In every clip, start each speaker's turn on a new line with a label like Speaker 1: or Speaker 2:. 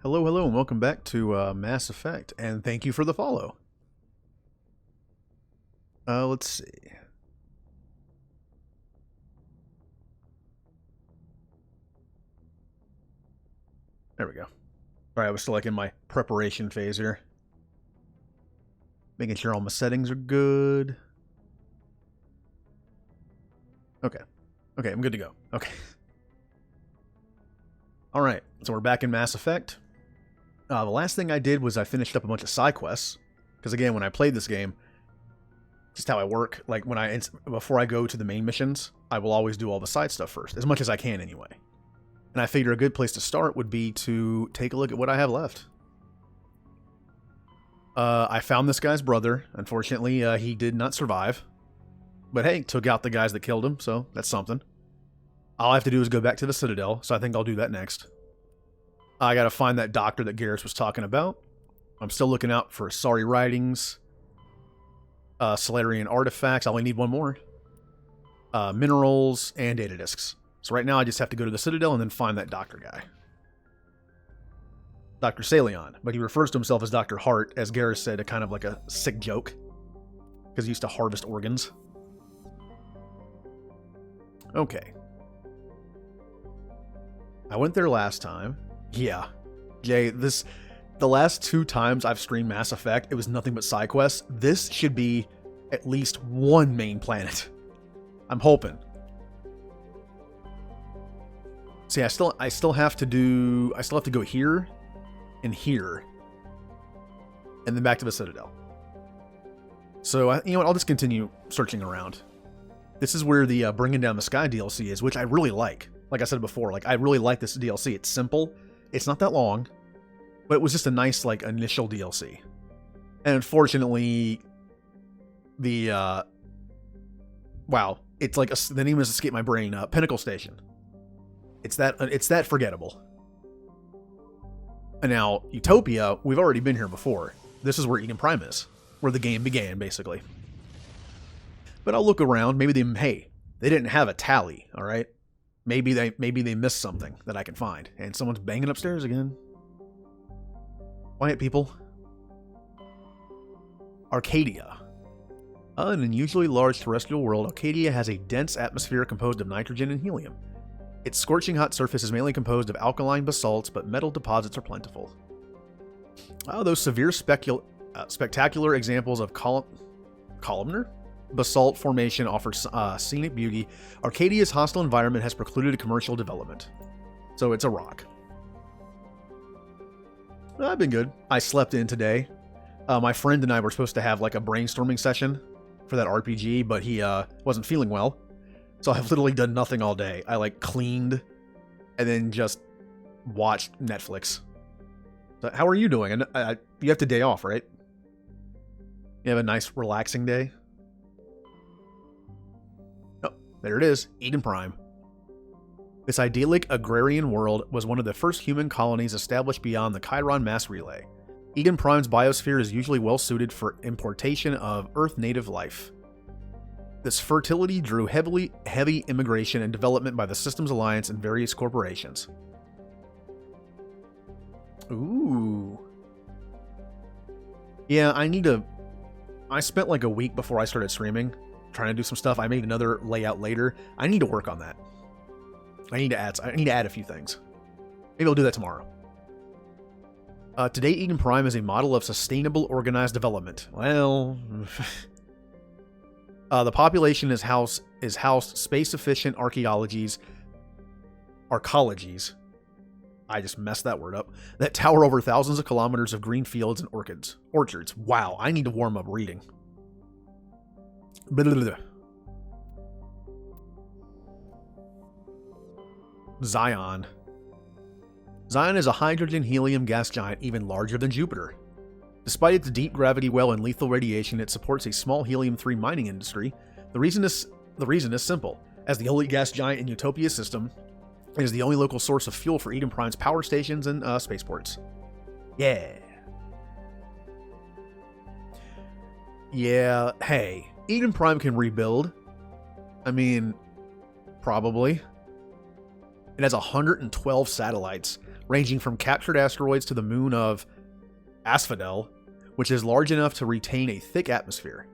Speaker 1: Hello, hello, and welcome back to Mass Effect, and thank you for the follow. Let's see. There we go. Alright, I was still like in my preparation phase here. Making sure all my settings are good. Okay. Okay, I'm good to go. Okay. Alright, so we're back in Mass Effect. The last thing I did was I finished up a bunch of side quests. Because again, when I played this game, just how I work, like before I go to the main missions, I will always do all the side stuff first, as much as I can anyway. And I figure a good place to start would be to take a look at what I have left. I found this guy's brother. Unfortunately, he did not survive. But hey, took out the guys that killed him, so that's something. All I have to do is go back to the Citadel, so I think I'll do that next. I gotta find that doctor that Garrus was talking about. I'm still looking out for Sorry writings, Solarian artifacts. I only need one more. Minerals, and data disks. So right now I just have to go to the Citadel and then find that doctor guy. Dr. Salion, but he refers to himself as Dr. Hart, as Garrus said, a kind of like a sick joke. Because he used to harvest organs. Okay. I went there last time. Yeah. Jay, the last 2 times I've streamed Mass Effect, it was nothing but side quests. This should be at least one main planet. I'm hoping. See, I still have to go here and here, and then back to the Citadel. So you know what? I'll just continue searching around. This is where the Bringing Down the Sky DLC is, which I really like. Like I said before, like I really like this DLC. It's simple. It's not that long, but it was just a nice like initial DLC. And unfortunately, the wow, it's like the name has escaped my brain. Pinnacle Station. It's that forgettable. And now Utopia, we've already been here before. This is where Eden Prime is, where the game began, basically. But I'll look around. Maybe they didn't have a tally. All right. Maybe they missed something that I can find. And someone's banging upstairs again. Quiet, people. Arcadia. An unusually large terrestrial world, Arcadia has a dense atmosphere composed of nitrogen and helium. Its scorching hot surface is mainly composed of alkaline basalts, but metal deposits are plentiful. Those severe spectacular examples of columnar basalt formation offers scenic beauty. Arcadia's hostile environment has precluded commercial development. So it's a rock. I've been good. I slept in today. My friend and I were supposed to have like a brainstorming session for that RPG, but he wasn't feeling well. So I've literally done nothing all day. I like cleaned and then just watched Netflix. So how are you doing? And you have the day off, right? You have a nice relaxing day? Oh, there it is. Eden Prime. This idyllic agrarian world was one of the first human colonies established beyond the Chiron mass relay. Eden Prime's biosphere is usually well suited for importation of Earth native life. This fertility drew heavy immigration and development by the Systems Alliance and various corporations. Ooh. Yeah, I spent like a week before I started streaming trying to do some stuff. I made another layout later. I need to work on that. I need to add a few things. Maybe I'll do that tomorrow. Today, Eden Prime is a model of sustainable organized development. Well, the population is housed space-efficient arcologies. I just messed that word up. That tower over thousands of kilometers of green fields and orchards. Wow, I need to warm up reading. Blah, blah, blah. Zion. Zion is a hydrogen-helium gas giant even larger than Jupiter. Despite its deep gravity well and lethal radiation, it supports a small helium-3 mining industry. The reason is simple. As the only gas giant in Utopia's system, it is the only local source of fuel for Eden Prime's power stations and spaceports. Yeah. Yeah, hey. Eden Prime can rebuild. I mean, probably. It has 112 satellites. ranging from captured asteroids to the moon of Asphodel, which is large enough to retain a thick atmosphere.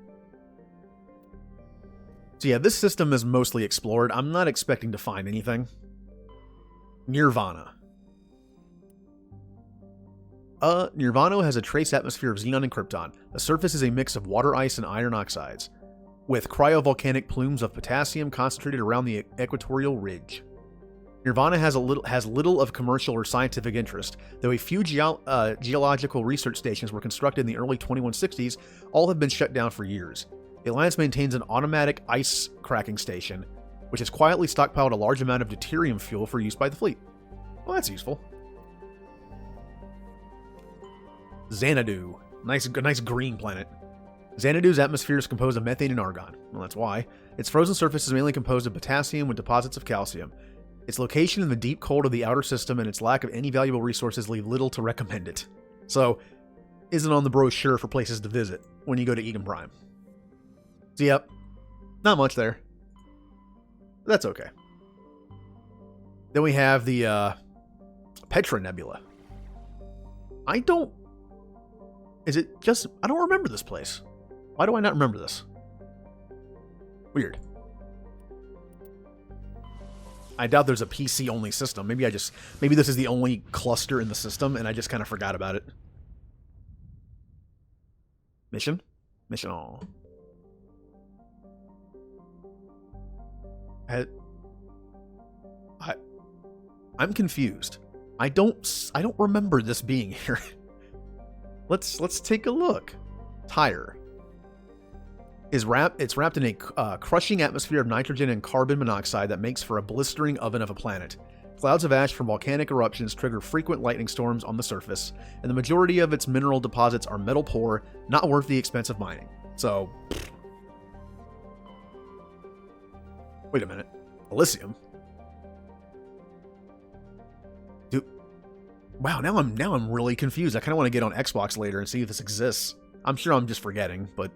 Speaker 1: So yeah, this system is mostly explored. I'm not expecting to find anything. Nirvana. Nirvana has a trace atmosphere of xenon and krypton. The surface is a mix of water ice and iron oxides, with cryovolcanic plumes of potassium concentrated around the equatorial ridge. Nirvana has little of commercial or scientific interest, though a few geological research stations were constructed in the early 2160s. All have been shut down for years. The Alliance maintains an automatic ice cracking station, which has quietly stockpiled a large amount of deuterium fuel for use by the fleet. Well, that's useful. Xanadu. Nice green planet. Xanadu's atmosphere is composed of methane and argon. Well, that's why. Its frozen surface is mainly composed of potassium with deposits of calcium. Its location in the deep cold of the outer system and its lack of any valuable resources leave little to recommend it. So, isn't on the brochure for places to visit when you go to Eden Prime. So, yep, not much there. That's okay. Then we have the Petra Nebula. I don't remember this place. Why do I not remember this? Weird. I doubt there's a PC-only system. Maybe this is the only cluster in the system, and I just kind of forgot about it. Mission? Oh. I'm confused. I don't remember this being here. Let's take a look. Tyre. It's wrapped in a crushing atmosphere of nitrogen and carbon monoxide that makes for a blistering oven of a planet. Clouds of ash from volcanic eruptions trigger frequent lightning storms on the surface, and the majority of its mineral deposits are metal poor, not worth the expense of mining. So, wait a minute. Elysium? Dude, wow, now I'm really confused. I kind of want to get on Xbox later and see if this exists. I'm sure I'm just forgetting, but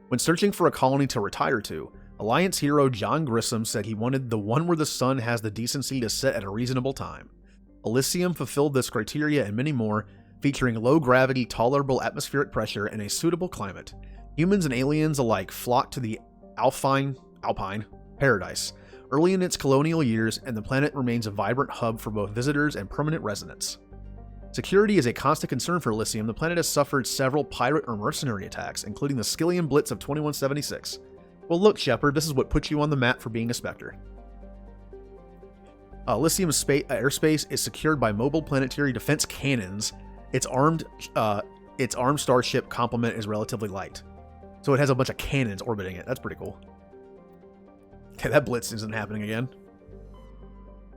Speaker 1: when searching for a colony to retire to, Alliance hero John Grissom said he wanted the one where the sun has the decency to set at a reasonable time. Elysium fulfilled this criteria and many more, featuring low gravity, tolerable atmospheric pressure, and a suitable climate. Humans and aliens alike flocked to the Alpine paradise early in its colonial years, and the planet remains a vibrant hub for both visitors and permanent residents. Security is a constant concern for Elysium. The planet has suffered several pirate or mercenary attacks, including the Skillian Blitz of 2176. Well, look, Shepard, this is what put you on the map for being a Spectre. Elysium's airspace is secured by mobile planetary defense cannons. Its armed starship complement is relatively light, so it has a bunch of cannons orbiting it. That's pretty cool. Okay, that Blitz isn't happening again.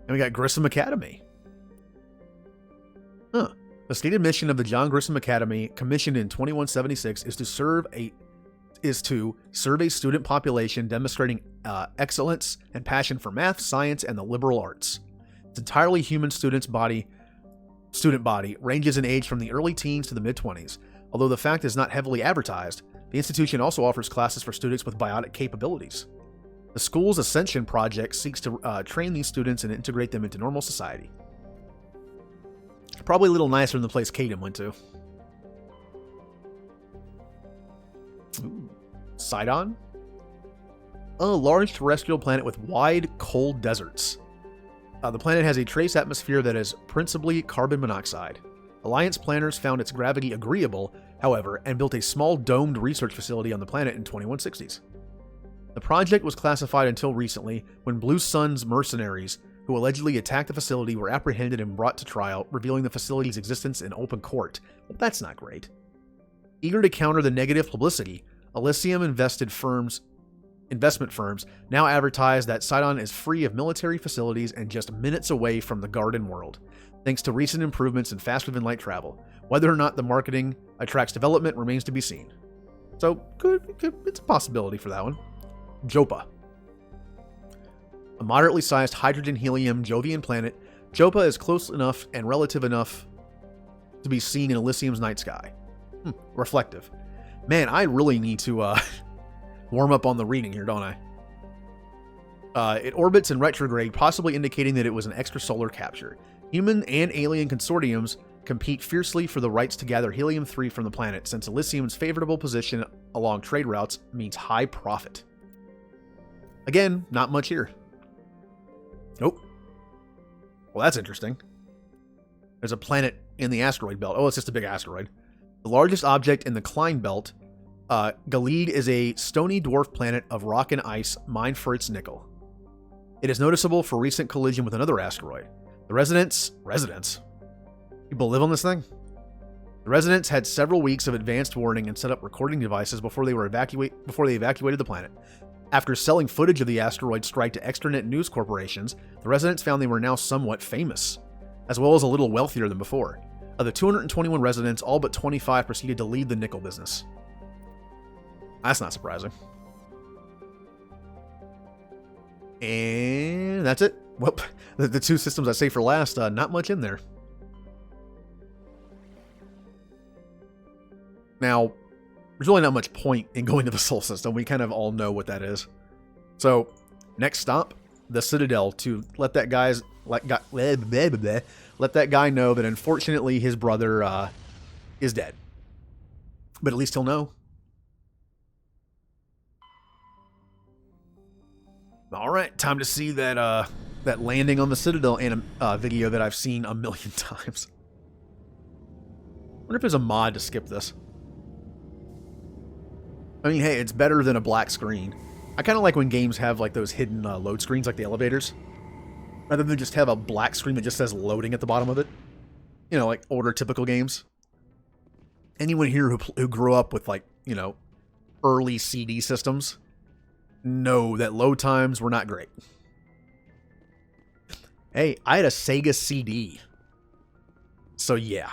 Speaker 1: And we got Grissom Academy. The stated mission of the John Grissom Academy, commissioned in 2176, is to serve a student population demonstrating excellence and passion for math, science, and the liberal arts. Its entirely human student body ranges in age from the early teens to the mid-20s. Although the fact is not heavily advertised, the institution also offers classes for students with biotic capabilities. The school's Ascension project seeks to train these students and integrate them into normal society. Probably a little nicer than the place Caden went to. Ooh. Sidon? A large terrestrial planet with wide, cold deserts. The planet has a trace atmosphere that is principally carbon monoxide. Alliance planners found its gravity agreeable, however, and built a small domed research facility on the planet in 2160s. The project was classified until recently, when Blue Sun's mercenaries, who allegedly attacked the facility, were apprehended and brought to trial, revealing the facility's existence in open court. Well, that's not great. Eager to counter the negative publicity, Elysium investment firms now advertise that Sidon is free of military facilities and just minutes away from the Garden World, thanks to recent improvements in faster-than-light travel. Whether or not the marketing attracts development remains to be seen. So, it's a possibility for that one. Jopa. A moderately sized hydrogen-helium Jovian planet, Jopa is close enough and relative enough to be seen in Elysium's night sky. Reflective. Man, I really need to warm up on the reading here, don't I? It orbits in retrograde, possibly indicating that it was an extrasolar capture. Human and alien consortiums compete fiercely for the rights to gather helium-3 from the planet, since Elysium's favorable position along trade routes means high profit. Again, not much here. Nope. Well, that's interesting. There's a planet in the asteroid belt. Oh, it's just a big asteroid. The largest object in the Klein belt, Galid, is a stony dwarf planet of rock and ice mined for its nickel. It is noticeable for recent collision with another asteroid. The residents? People live on this thing? The residents had several weeks of advanced warning and set up recording devices before they evacuated the planet. After selling footage of the asteroid strike to extranet news corporations, the residents found they were now somewhat famous, as well as a little wealthier than before. Of the 221 residents, all but 25 proceeded to leave the nickel business. That's not surprising. And that's it. Well, the two systems I say for last, not much in there. Now, there's really not much point in going to the Sol system. We kind of all know what that is. So, next stop, the Citadel, to let that guy know that unfortunately his brother is dead. But at least he'll know. All right, time to see that that landing on the Citadel video that I've seen a million times. I wonder if there's a mod to skip this. I mean, hey, it's better than a black screen. I kind of like when games have like those hidden load screens, like the elevators, rather than just have a black screen that just says loading at the bottom of it. You know, like older typical games. Anyone here who grew up with, like, you know, early CD systems know that load times were not great. Hey, I had a Sega CD. So yeah.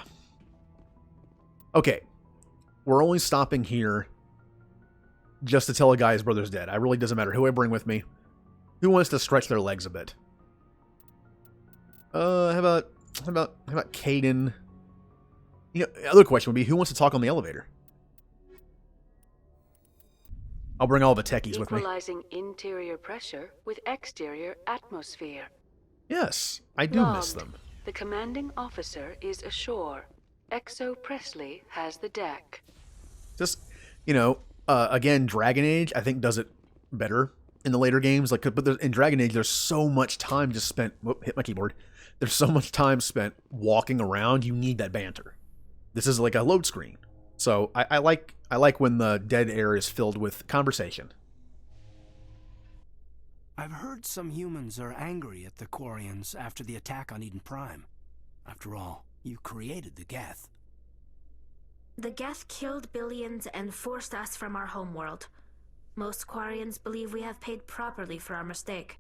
Speaker 1: Okay. We're only stopping here just to tell a guy his brother's dead. It really doesn't matter who I bring with me. Who wants to stretch their legs a bit? How about Caden? You know, the other question would be, who wants to talk on the elevator? I'll bring all the techies with me.
Speaker 2: Equalizing interior pressure with exterior atmosphere.
Speaker 1: Yes, I do miss them.
Speaker 2: The commanding officer is ashore. Exo Presley has the deck.
Speaker 1: Just, you know, again, Dragon Age, I think, does it better in the later games. Like, but in Dragon Age, there's so much time just spent. Whoop, hit my keyboard. There's so much time spent walking around. You need that banter. This is like a load screen. So I like when the dead air is filled with conversation.
Speaker 3: I've heard some humans are angry at the Quarians after the attack on Eden Prime. After all, you created the Geth.
Speaker 4: The Geth killed billions and forced us from our homeworld. Most Quarians believe we have paid properly for our mistake.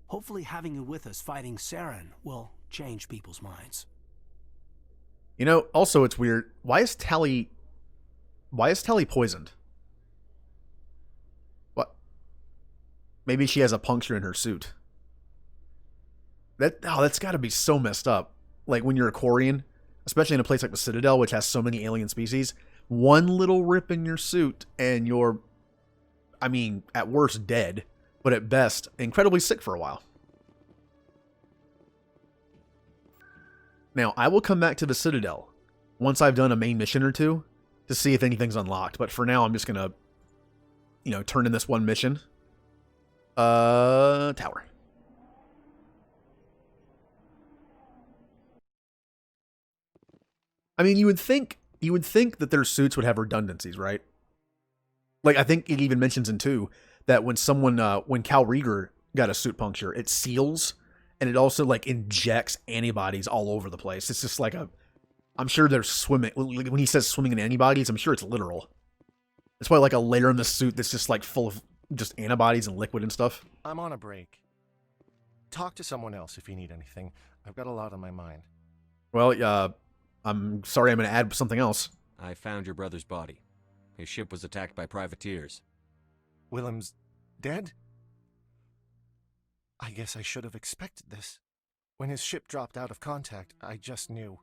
Speaker 3: Hopefully having you with us fighting Saren will change people's minds.
Speaker 1: You know, also it's weird. Why is Tali poisoned? What? Maybe she has a puncture in her suit. That's got to be so messed up. Like when you're a Quarian, especially in a place like the Citadel, which has so many alien species, one little rip in your suit and you're, I mean, at worst dead, but at best incredibly sick for a while. Now, I will come back to the Citadel once I've done a main mission or two to see if anything's unlocked. But for now, I'm just going to, you know, turn in this one mission. Tower. I mean, you would think that their suits would have redundancies, right? Like, I think it even mentions in 2 that when Cal Rieger got a suit puncture, it seals. And it also, like, injects antibodies all over the place. It's just like I'm sure they're swimming. When he says swimming in antibodies, I'm sure it's literal. It's probably like a layer in the suit that's just, like, full of just antibodies and liquid and stuff.
Speaker 5: I'm on a break. Talk to someone else if you need anything. I've got a lot on my mind.
Speaker 1: Well, I'm sorry, I'm going to add something else.
Speaker 6: I found your brother's body. His ship was attacked by privateers.
Speaker 5: Willem's dead? I guess I should have expected this. When his ship dropped out of contact, I just knew.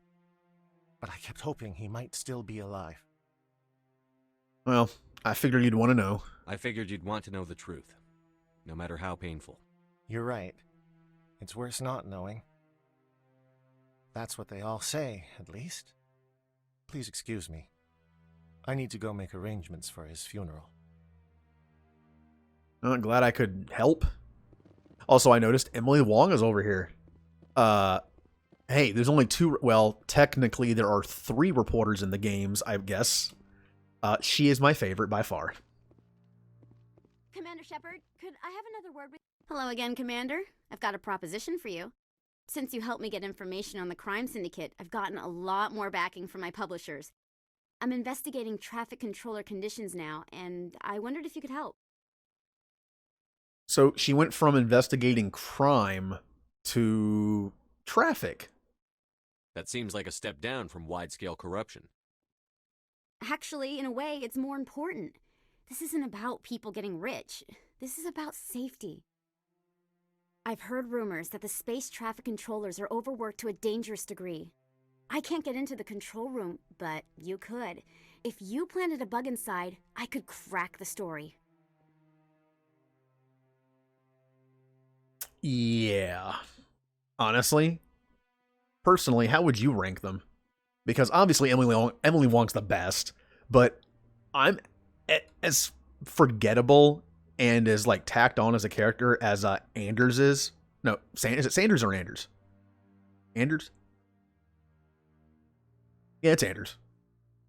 Speaker 5: But I kept hoping he might still be alive.
Speaker 1: Well, I figured you'd want to know.
Speaker 6: I figured you'd want to know the truth, no matter how painful.
Speaker 5: You're right. It's worse not knowing. That's what they all say, at least. Please excuse me. I need to go make arrangements for his funeral.
Speaker 1: I'm glad I could help. Also, I noticed Emily Wong is over here. Hey, there's only 2... Well, technically, there are 3 reporters in the games, I guess. She is my favorite by far.
Speaker 7: Commander Shepard, could I have another word with... Hello again, Commander. I've got a proposition for you. Since you helped me get information on the crime syndicate, I've gotten a lot more backing from my publishers. I'm investigating traffic controller conditions now, and I wondered if you could help.
Speaker 1: So she went from investigating crime to traffic.
Speaker 6: That seems like a step down from wide-scale corruption.
Speaker 7: Actually, in a way, it's more important. This isn't about people getting rich. This is about safety. I've heard rumors that the space traffic controllers are overworked to a dangerous degree. I can't get into the control room, but you could. If you planted a bug inside, I could crack the story.
Speaker 1: Yeah. Honestly, personally, how would you rank them? Because obviously Emily Wong's the best, but I'm as forgettable and as like tacked on as a character as Anders is. No, is it Sanders or Anders? Anders? Yeah, it's Anders.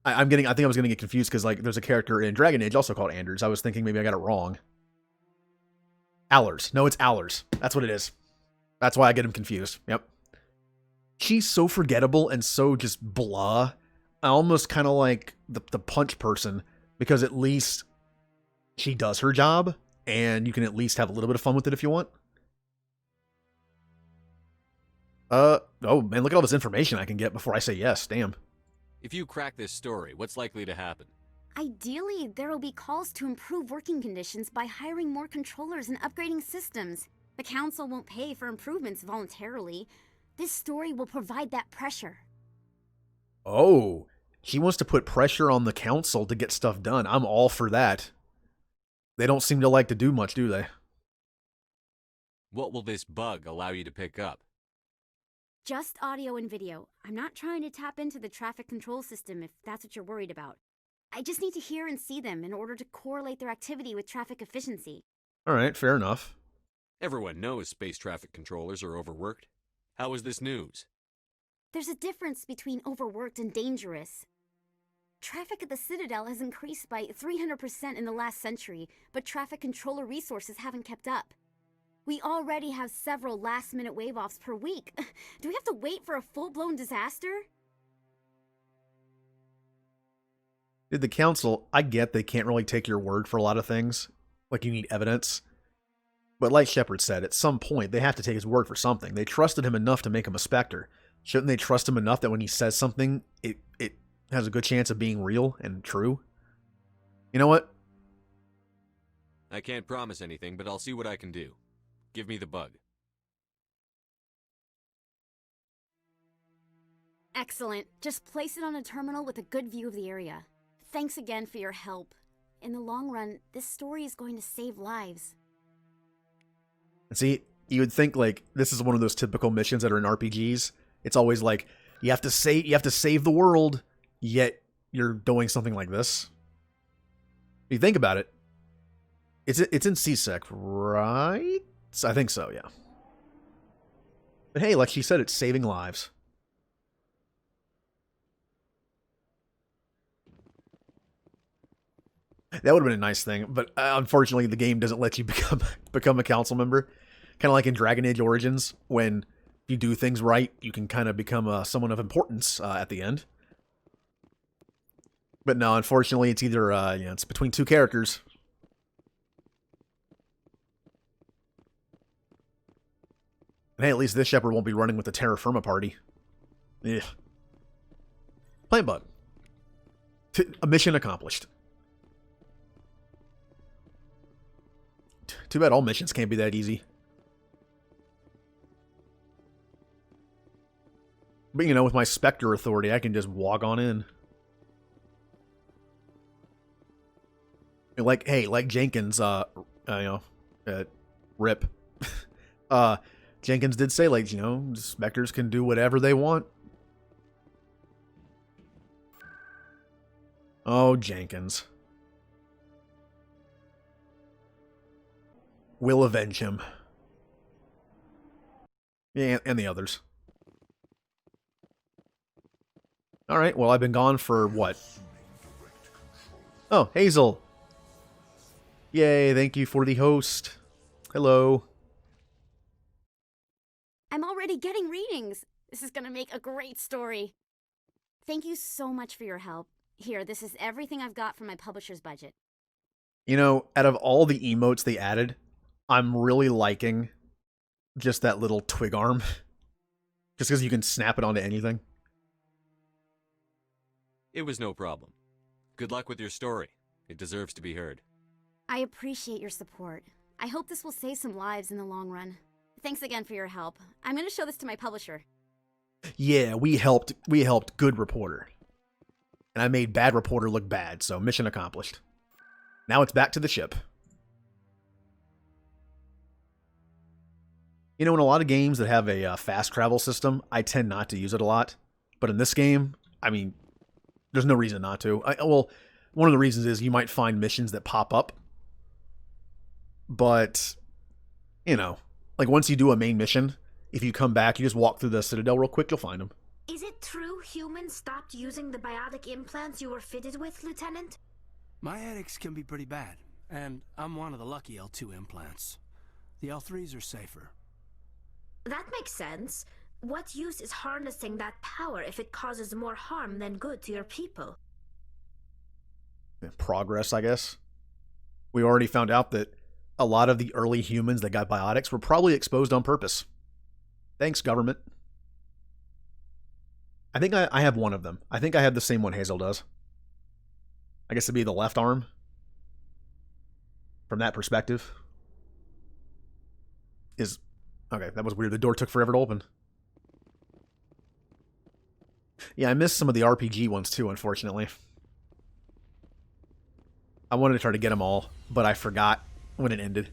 Speaker 1: I think I was gonna get confused because like there's a character in Dragon Age also called Anders. I was thinking maybe I got it wrong. Allers. No, it's Allers. That's what it is. That's why I get him confused. Yep. She's so forgettable and so just blah. I almost kind of like the punch person because at least she does her job and you can at least have a little bit of fun with it if you want. Oh man, look at all this information I can get before I say yes. Damn.
Speaker 6: If you crack this story, what's likely to happen?
Speaker 7: Ideally, there will be calls to improve working conditions by hiring more controllers and upgrading systems. The Council won't pay for improvements voluntarily. This story will provide that pressure.
Speaker 1: Oh, she wants to put pressure on the Council to get stuff done. I'm all for that. They don't seem to like to do much, do they?
Speaker 6: What will this bug allow you to pick up?
Speaker 7: Just audio and video. I'm not trying to tap into the traffic control system if that's what you're worried about. I just need to hear and see them in order to correlate their activity with traffic efficiency.
Speaker 1: All right, fair enough.
Speaker 6: Everyone knows space traffic controllers are overworked. How is this news?
Speaker 7: There's a difference between overworked and dangerous. Traffic at the Citadel has increased by 300% in the last century, but traffic controller resources haven't kept up. We already have several last-minute wave-offs per week. Do we have to wait for a full-blown disaster?
Speaker 1: Did the Council, I get they can't really take your word for a lot of things. Like, you need evidence. But like Shepard said, at some point, they have to take his word for something. They trusted him enough to make him a Spectre. Shouldn't they trust him enough that when he says something, it has a good chance of being real and true? You know what?
Speaker 6: I can't promise anything, but I'll see what I can do. Give me the bug.
Speaker 7: Excellent. Just place it on a terminal with a good view of the area. Thanks again for your help. In the long run, this story is going to save lives.
Speaker 1: And see, you would think like this is one of those typical missions that are in RPGs. It's always like you have to save the world, yet you're doing something like this. If you think about it, it's in CSEC, right? I think so, yeah. But hey, like she said, it's saving lives. That would have been a nice thing, but unfortunately the game doesn't let you become a council member. Kind of like in Dragon Age Origins, when if you do things right, you can kind of become someone of importance at the end. But no, unfortunately, it's either it's between 2 characters. And hey, at least this Shepard won't be running with the Terra Firma party. Ugh. Plant bug. A mission accomplished. Too bad all missions can't be that easy. But you know, with my Spectre authority, I can just walk on in. Like, hey, like Jenkins, rip. Jenkins did say, like, Spectres can do whatever they want. Oh, Jenkins. We'll avenge him. Yeah, and the others. Alright, well, I've been gone for what? Oh, Hazel. Yay, thank you for the host. Hello.
Speaker 7: I'm already getting readings. This is gonna make a great story. Thank you so much for your help. Here, this is everything I've got from my publisher's budget.
Speaker 1: You know, out of all the emotes they added, I'm really liking just that little twig arm. Just because you can snap it onto anything.
Speaker 6: It was no problem. Good luck with your story. It deserves to be heard.
Speaker 7: I appreciate your support. I hope this will save some lives in the long run. Thanks again for your help. I'm gonna show this to my publisher.
Speaker 1: Yeah, we helped good reporter. And I made bad reporter look bad, so mission accomplished. Now it's back to the ship. You know, in a lot of games that have a fast travel system, I tend not to use it a lot. But in this game, I mean, there's no reason not to. Well, one of the reasons is you might find missions that pop up. But, you know, like once you do a main mission, if you come back, you just walk through the Citadel real quick, you'll find them.
Speaker 4: Is it true humans stopped using the biotic implants you were fitted with, Lieutenant?
Speaker 3: My addicts can be pretty bad, and I'm one of the lucky L2 implants. The L3s are safer.
Speaker 4: That makes sense. What use is harnessing that power if it causes more harm than good to your people?
Speaker 1: Progress, I guess. We already found out that a lot of the early humans that got biotics were probably exposed on purpose. Thanks, government. I think I have one of them. I think I have the same one Hazel does. I guess it'd be the left arm. From that perspective. Okay, that was weird. The door took forever to open. Yeah, I missed some of the RPG ones too, unfortunately. I wanted to try to get them all, but I forgot when it ended.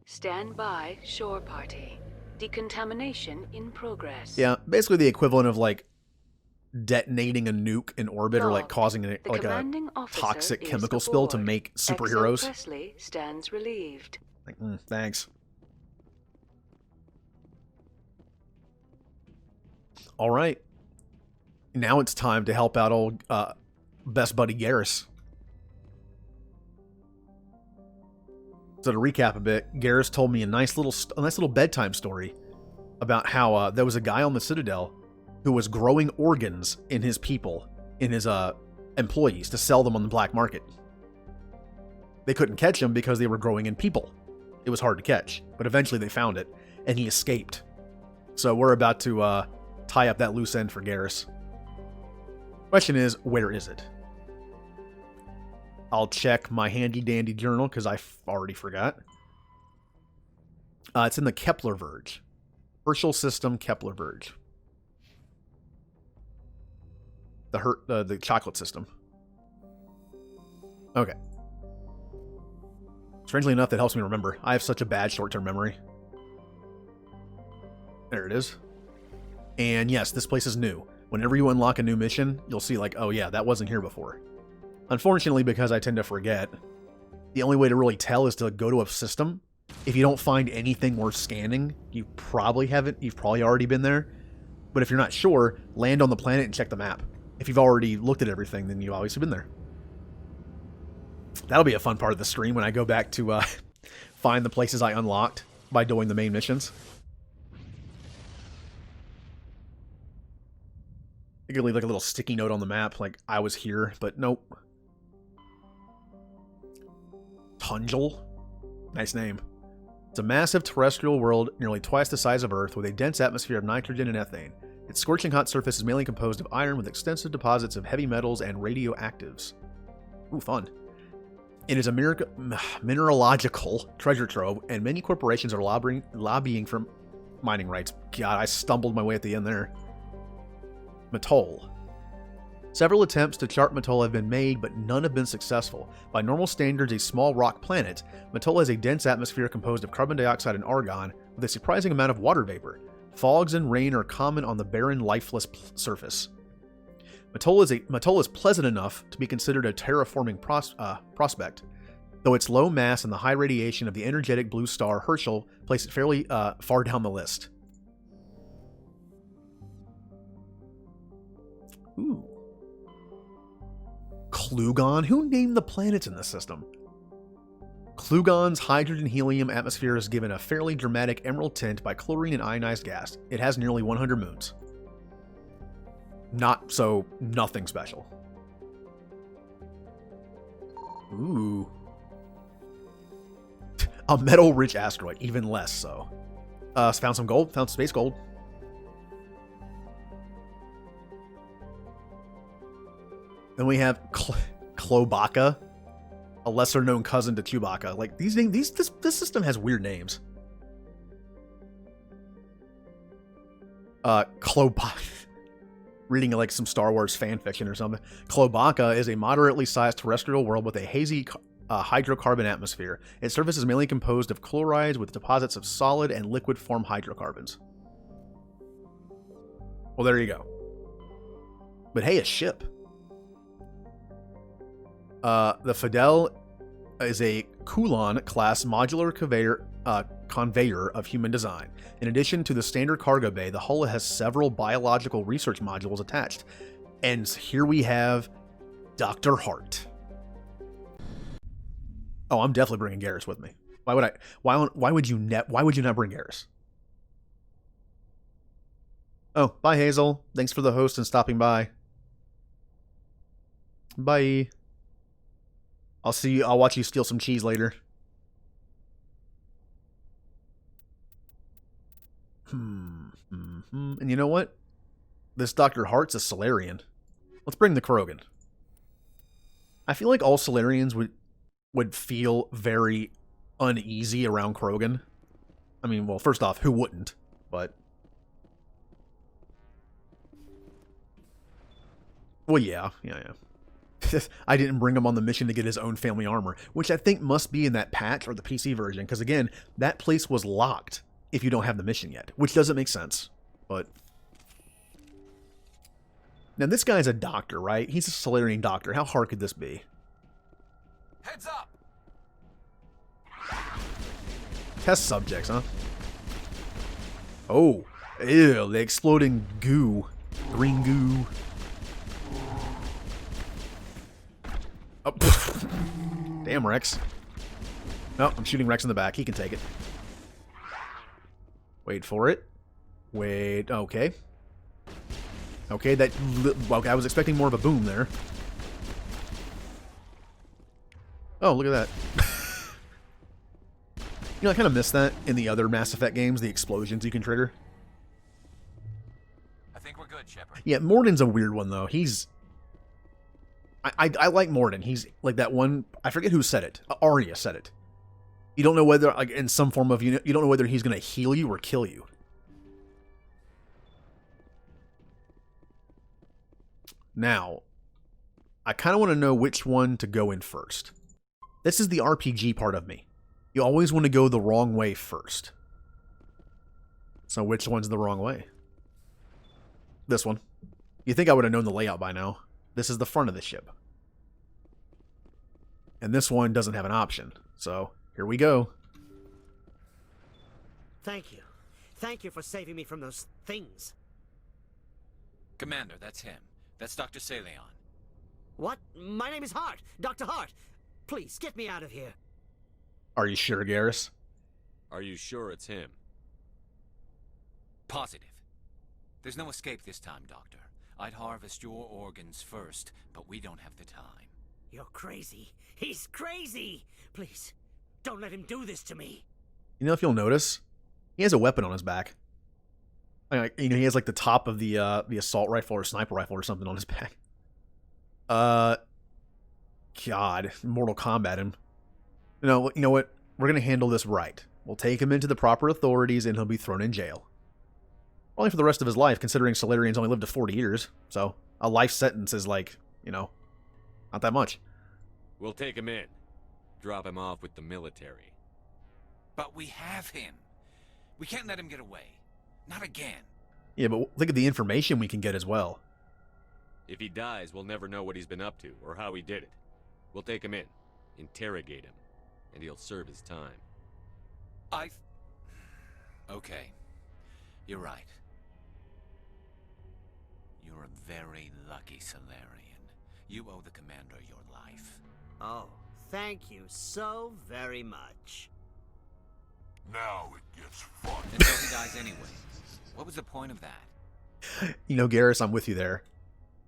Speaker 2: Stand by, shore party. Decontamination in progress.
Speaker 1: Yeah, basically the equivalent of like detonating a nuke in orbit or like causing a toxic chemical spill to make superheroes.
Speaker 2: XO Presley stands relieved.
Speaker 1: Like, thanks. All right. Now it's time to help out old best buddy Garrus. So to recap a bit, Garrus told me a nice little bedtime story about how there was a guy on the Citadel who was growing organs in his people, in his employees, to sell them on the black market. They couldn't catch him because they were growing in people. It was hard to catch, but eventually they found it, and he escaped. So we're about to tie up that loose end for Garrus. Question is, where is it? I'll check my handy-dandy journal, because I already forgot. It's in the Kepler Verge. Herschel System Kepler Verge. The chocolate system. Okay. Strangely enough, that helps me remember. I have such a bad short-term memory. There it is. And yes, this place is new. Whenever you unlock a new mission, you'll see like, oh yeah, that wasn't here before. Unfortunately, because I tend to forget, the only way to really tell is to go to a system. If you don't find anything worth scanning, you probably haven't. You've probably already been there. But if you're not sure, land on the planet and check the map. If you've already looked at everything, then you've obviously been there. That'll be a fun part of the stream when I go back to find the places I unlocked by doing the main missions. You could leave like a little sticky note on the map, like I was here, but nope. Tunjel? Nice name. It's a massive terrestrial world nearly twice the size of Earth with a dense atmosphere of nitrogen and ethane. Its scorching hot surface is mainly composed of iron with extensive deposits of heavy metals and radioactives. Ooh, fun. It is a mineralogical treasure trove, and many corporations are lobbying for mining rights. God, I stumbled my way at the end there. Mattol. Several attempts to chart Mattol have been made, but none have been successful. By normal standards, a small rock planet, Mattol has a dense atmosphere composed of carbon dioxide and argon, with a surprising amount of water vapor. Fogs and rain are common on the barren, lifeless surface. Matola is pleasant enough to be considered a terraforming prospect, though its low mass and the high radiation of the energetic blue star Herschel place it fairly far down the list. Ooh. Klugon? Who named the planets in this system? Klugon's hydrogen-helium atmosphere is given a fairly dramatic emerald tint by chlorine and ionized gas. It has nearly 100 moons. Nothing special. Ooh. A metal-rich asteroid, even less so. Found some gold, found space gold. Then we have Klobaka, a lesser-known cousin to Chewbacca. Like, these names, this system has weird names. Klobaka. Reading like some Star Wars fan fiction or something. Klobaka is a moderately sized terrestrial world with a hazy hydrocarbon atmosphere. Its surface is mainly composed of chlorides with deposits of solid and liquid form hydrocarbons. Well, there you go. But hey, a ship. The Fidel is a Kulon-class modular conveyor of human design. In addition to the standard cargo bay, the hull has several biological research modules attached. And here we have Dr. Hart. Oh, I'm definitely bringing Garrus with me. Why would I? Why would you not bring Garrus? Oh, bye, Hazel. Thanks for the host and stopping by. Bye. I'll watch you steal some cheese later. And you know what? This Dr. Hart's a Solarian. Let's bring the Krogan. I feel like all Solarians would feel very uneasy around Krogan. I mean, well, first off, who wouldn't? But... well, yeah. I didn't bring him on the mission to get his own family armor, which I think must be in that patch or the PC version, because again, that place was locked if you don't have the mission yet, which doesn't make sense, but... Now, this guy's a doctor, right? He's a Solarian doctor. How hard could this be?
Speaker 8: Heads up!
Speaker 1: Test subjects, huh? Oh. Ew, the exploding goo. Green goo. Oh, damn, Rex. No, I'm shooting Rex in the back. He can take it. Wait for it. Wait, okay. Okay, okay, I was expecting more of a boom there. Oh, look at that. You know, I kind of miss that in the other Mass Effect games, the explosions you can trigger.
Speaker 8: I think we're good, Shepard.
Speaker 1: Yeah, Morden's a weird one, though. He's... I like Morden. He's like that one... I forget who said it. Arya said it. You don't know whether, like, in some form of... You don't know whether he's going to heal you or kill you. Now, I kind of want to know which one to go in first. This is the RPG part of me. You always want to go the wrong way first. So which one's the wrong way? This one. You'd think I would have known the layout by now. This is the front of the ship. And this one doesn't have an option. So, here we go.
Speaker 9: Thank you. Thank you for saving me from those things.
Speaker 8: Commander, that's him. That's Dr. Saleon.
Speaker 9: What? My name is Hart. Dr. Hart. Please, get me out of here.
Speaker 1: Are you sure, Garrus?
Speaker 6: Are you sure it's him?
Speaker 8: Positive. There's no escape this time, Doctor. I'd harvest your organs first, but we don't have the time.
Speaker 9: You're crazy. He's crazy! Please, don't let him do this to me.
Speaker 1: You know, if you'll notice, he has a weapon on his back. You know, he has like the top of the assault rifle or sniper rifle or something on his back. God, Mortal Kombat him. You know what? We're gonna handle this right. We'll take him into the proper authorities and he'll be thrown in jail. Probably for the rest of his life, considering Solarians only lived to 40 years. So, a life sentence is like, you know, not that much.
Speaker 6: We'll take him in. Drop him off with the military.
Speaker 8: But we have him. We can't let him get away. Not again.
Speaker 1: Yeah, but think of the information we can get as well.
Speaker 6: If he dies, we'll never know what he's been up to or how he did it. We'll take him in, interrogate him, and he'll serve his time.
Speaker 8: Okay. You're right. You're a very lucky Solarian. You owe the Commander your life.
Speaker 9: Oh, thank you so very much.
Speaker 10: Now it gets fun.
Speaker 8: And so he dies anyway. What was the point of that?
Speaker 1: You know, Garrus, I'm with you there.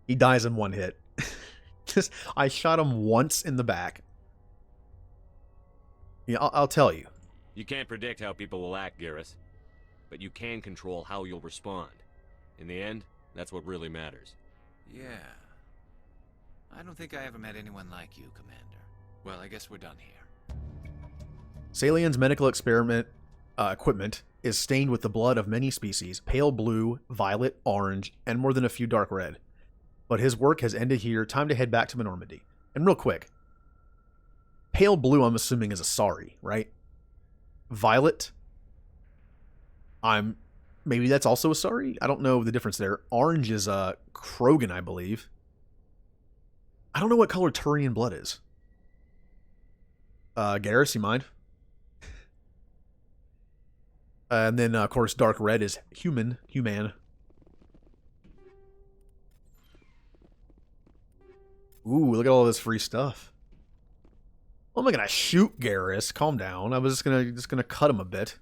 Speaker 1: He dies in one hit. Just, I shot him once in the back. Yeah, I'll tell you.
Speaker 6: You can't predict how people will act, Garrus. But you can control how you'll respond. In the end, that's what really matters.
Speaker 8: Yeah. I don't think I ever met anyone like you, Commander. Well, I guess we're done here.
Speaker 1: Salian's medical equipment is stained with the blood of many species, pale blue, violet, orange, and more than a few dark red. But his work has ended here, time to head back to Normandy. And real quick, pale blue I'm assuming is a sorry, right? Violet, maybe that's also a sorry? I don't know the difference there. Orange is Krogan, I believe. I don't know what color Turian blood is. Garrus, you mind? And then, of course, dark red is human. Ooh, look at all this free stuff. Well, I'm not gonna shoot Garrus. Calm down. I was just gonna cut him a bit.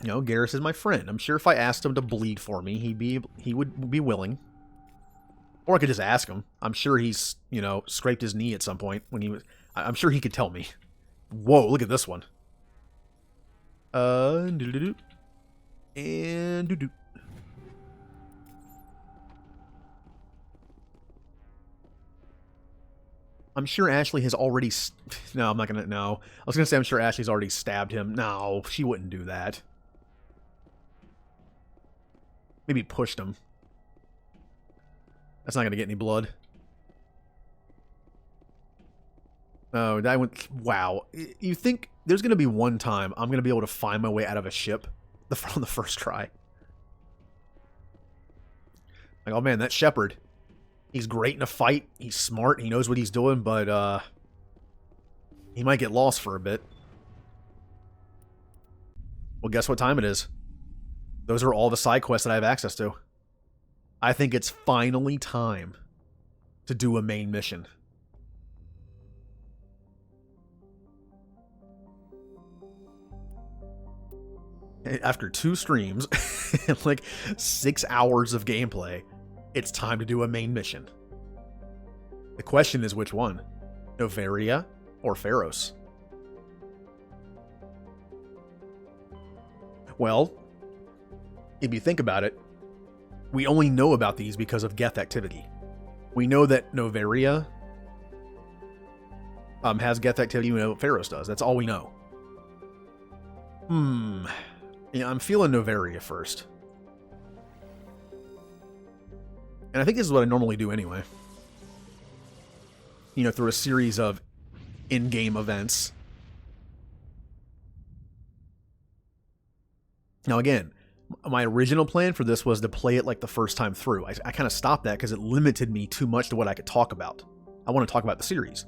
Speaker 1: You know, Garrus is my friend. I'm sure if I asked him to bleed for me, he would be willing. Or I could just ask him. I'm sure he's, you know, scraped his knee at some point when he was. I'm sure he could tell me. Whoa, look at this one. Doo-doo-doo. And doo-doo. I'm sure Ashley has already. No, I'm not gonna. No, I was gonna say I'm sure Ashley's already stabbed him. No, she wouldn't do that. Maybe pushed him. That's not gonna get any blood. Oh, that went. Wow. You think there's gonna be one time I'm gonna be able to find my way out of a ship on the first try? Like, oh man, that Shepard. He's great in a fight. He's smart. He knows what he's doing, but he might get lost for a bit. Well, guess what time it is? Those are all the side quests that I have access to. I think it's finally time to do a main mission. After 2 streams and like 6 hours of gameplay, it's time to do a main mission. The question is which one? Noveria or Pharos? Well, if you think about it, we only know about these because of Geth activity. We know that Noveria has Geth activity, we know what Pharos does. That's all we know. Yeah, I'm feeling Noveria first. And I think this is what I normally do anyway. You know, through a series of in-game events. Now again, my original plan for this was to play it like the first time through. I kind of stopped that because it limited me too much to what I could talk about. I want to talk about the series.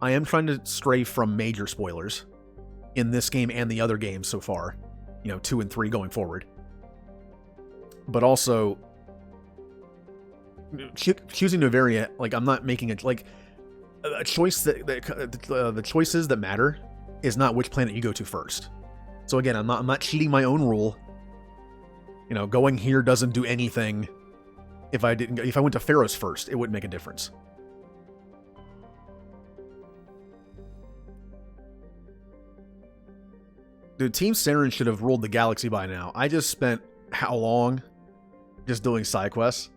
Speaker 1: I am trying to stray from major spoilers in this game and the other games so far. You know, 2 and 3 going forward. But also, choosing Noveria, like, I'm not making it, like, a choice that the choices that matter is not which planet you go to first. So again, I'm not cheating my own rule. You know, going here doesn't do anything. If I went to Pharos first, it wouldn't make a difference. Dude, Team Saren should have ruled the galaxy by now. I just spent how long just doing side quests?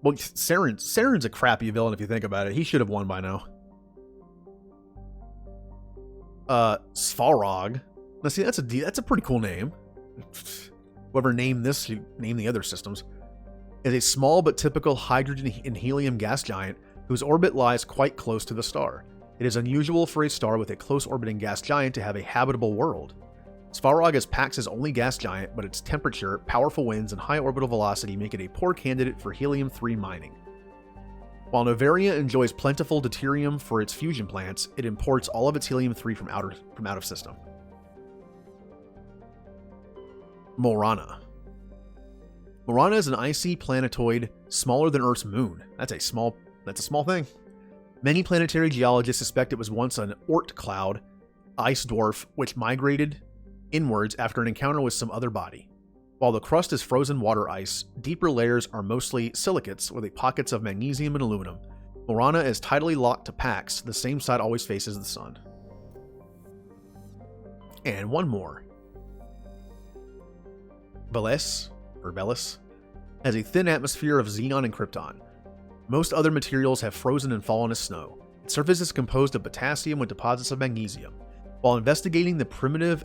Speaker 1: Well, Saren's a crappy villain if you think about it. He should have won by now. Svarog. Now see, that's a pretty cool name. Whoever named this, name the other systems. is a small but typical hydrogen and helium gas giant whose orbit lies quite close to the star. It is unusual for a star with a close orbiting gas giant to have a habitable world. Svarog is Pax's only gas giant, but its temperature, powerful winds, and high orbital velocity make it a poor candidate for helium-3 mining. While Noveria enjoys plentiful deuterium for its fusion plants, it imports all of its helium-3 from out of system. Morana. Morana is an icy planetoid smaller than Earth's moon. That's a small thing. Many planetary geologists suspect it was once an Oort cloud, ice dwarf, which migrated inwards after an encounter with some other body. While the crust is frozen water ice, deeper layers are mostly silicates with pockets of magnesium and aluminum. Morana is tidally locked to Pax, the same side always faces the sun. And one more. Veles has a thin atmosphere of xenon and krypton. Most other materials have frozen and fallen as snow. Its surface is composed of potassium with deposits of magnesium. While investigating the primitive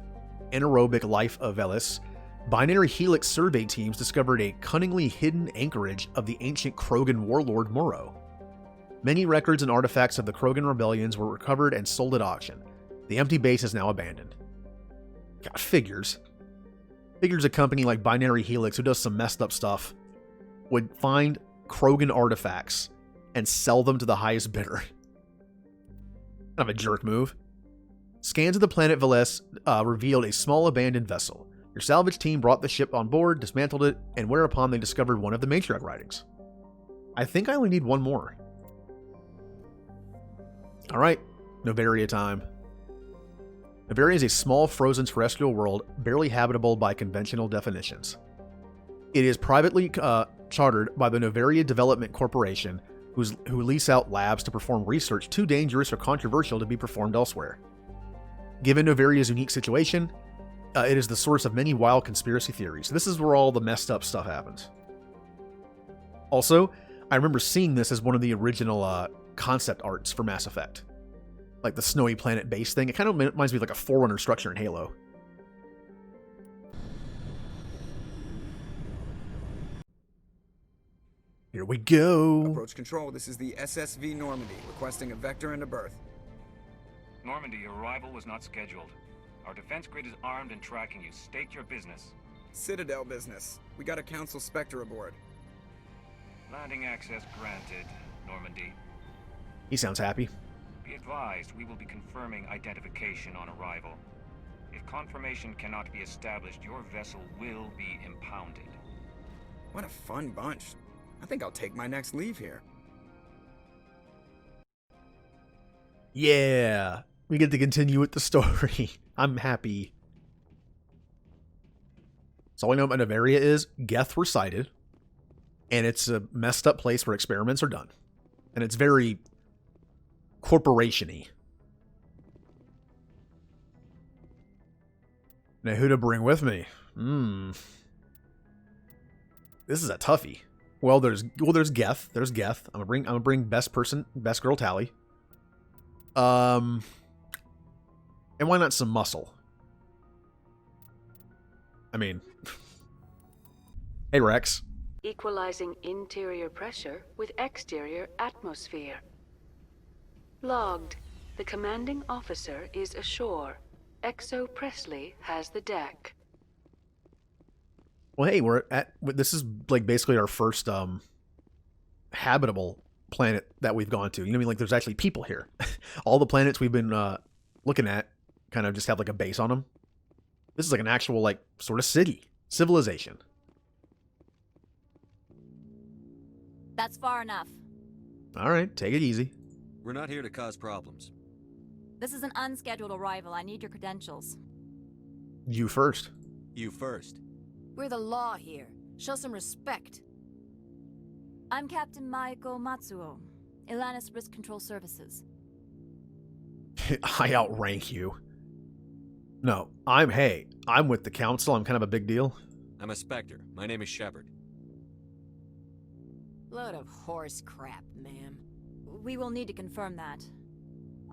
Speaker 1: anaerobic life of Veles, binary helix survey teams discovered a cunningly hidden anchorage of the ancient Krogan warlord Muro. Many records and artifacts of the Krogan rebellions were recovered and sold at auction. The empty base is now abandoned. God, figures a company like Binary Helix, who does some messed up stuff, would find Krogan artifacts and sell them to the highest bidder. Kind of a jerk move. Scans of the planet Veles revealed a small abandoned vessel. Your salvage team brought the ship on board, dismantled it, and whereupon they discovered one of the matriarch writings. I think I only need one more. Alright, Noveria time. Noveria is a small frozen terrestrial world, barely habitable by conventional definitions. It is privately chartered by the Noveria Development Corporation, who lease out labs to perform research too dangerous or controversial to be performed elsewhere. Given Noveria's unique situation, it is the source of many wild conspiracy theories. This is where all the messed up stuff happens. Also, I remember seeing this as one of the original concept arts for Mass Effect. Like the snowy planet base thing. It kind of reminds me of like a Forerunner structure in Halo. Here we go.
Speaker 11: Approach control. This is the SSV Normandy, requesting a vector and a berth.
Speaker 12: Normandy, your arrival was not scheduled. Our defense grid is armed and tracking you. State your business.
Speaker 11: Citadel business. We got a Council Spectre aboard.
Speaker 12: Landing access granted, Normandy.
Speaker 1: He sounds happy.
Speaker 12: Be advised, we will be confirming identification on arrival. If confirmation cannot be established, your vessel will be impounded.
Speaker 11: What a fun bunch. I think I'll take my next leave here.
Speaker 1: Yeah, we get to continue with the story. I'm happy. So all I know about Noveria is Geth were sighted, and it's a messed up place where experiments are done. And it's very corporation-y. Now who to bring with me? This is a toughie. Well, there's Geth. There's Geth. I'm gonna bring best girl Tally. And why not some muscle? I mean, hey Rex.
Speaker 2: Equalizing interior pressure with exterior atmosphere. Logged. The commanding officer is ashore. Exo Presley has the deck.
Speaker 1: Well, hey, this is like basically our first habitable planet that we've gone to. You know what I mean? Like there's actually people here. All the planets we've been looking at kind of just have like a base on them. This is like an actual like sort of civilization.
Speaker 13: That's far enough.
Speaker 1: All right, take it easy.
Speaker 6: We're not here to cause problems.
Speaker 13: This is an unscheduled arrival. I need your credentials.
Speaker 1: You first.
Speaker 6: You first.
Speaker 13: We're the law here. Show some respect. I'm Captain Maiko Matsuo, Ilanis Risk Control Services.
Speaker 1: I outrank you. No, I'm with the council. I'm kind of a big deal.
Speaker 6: I'm a Spectre. My name is Shepard.
Speaker 13: Load of horse crap, ma'am. We will need to confirm that.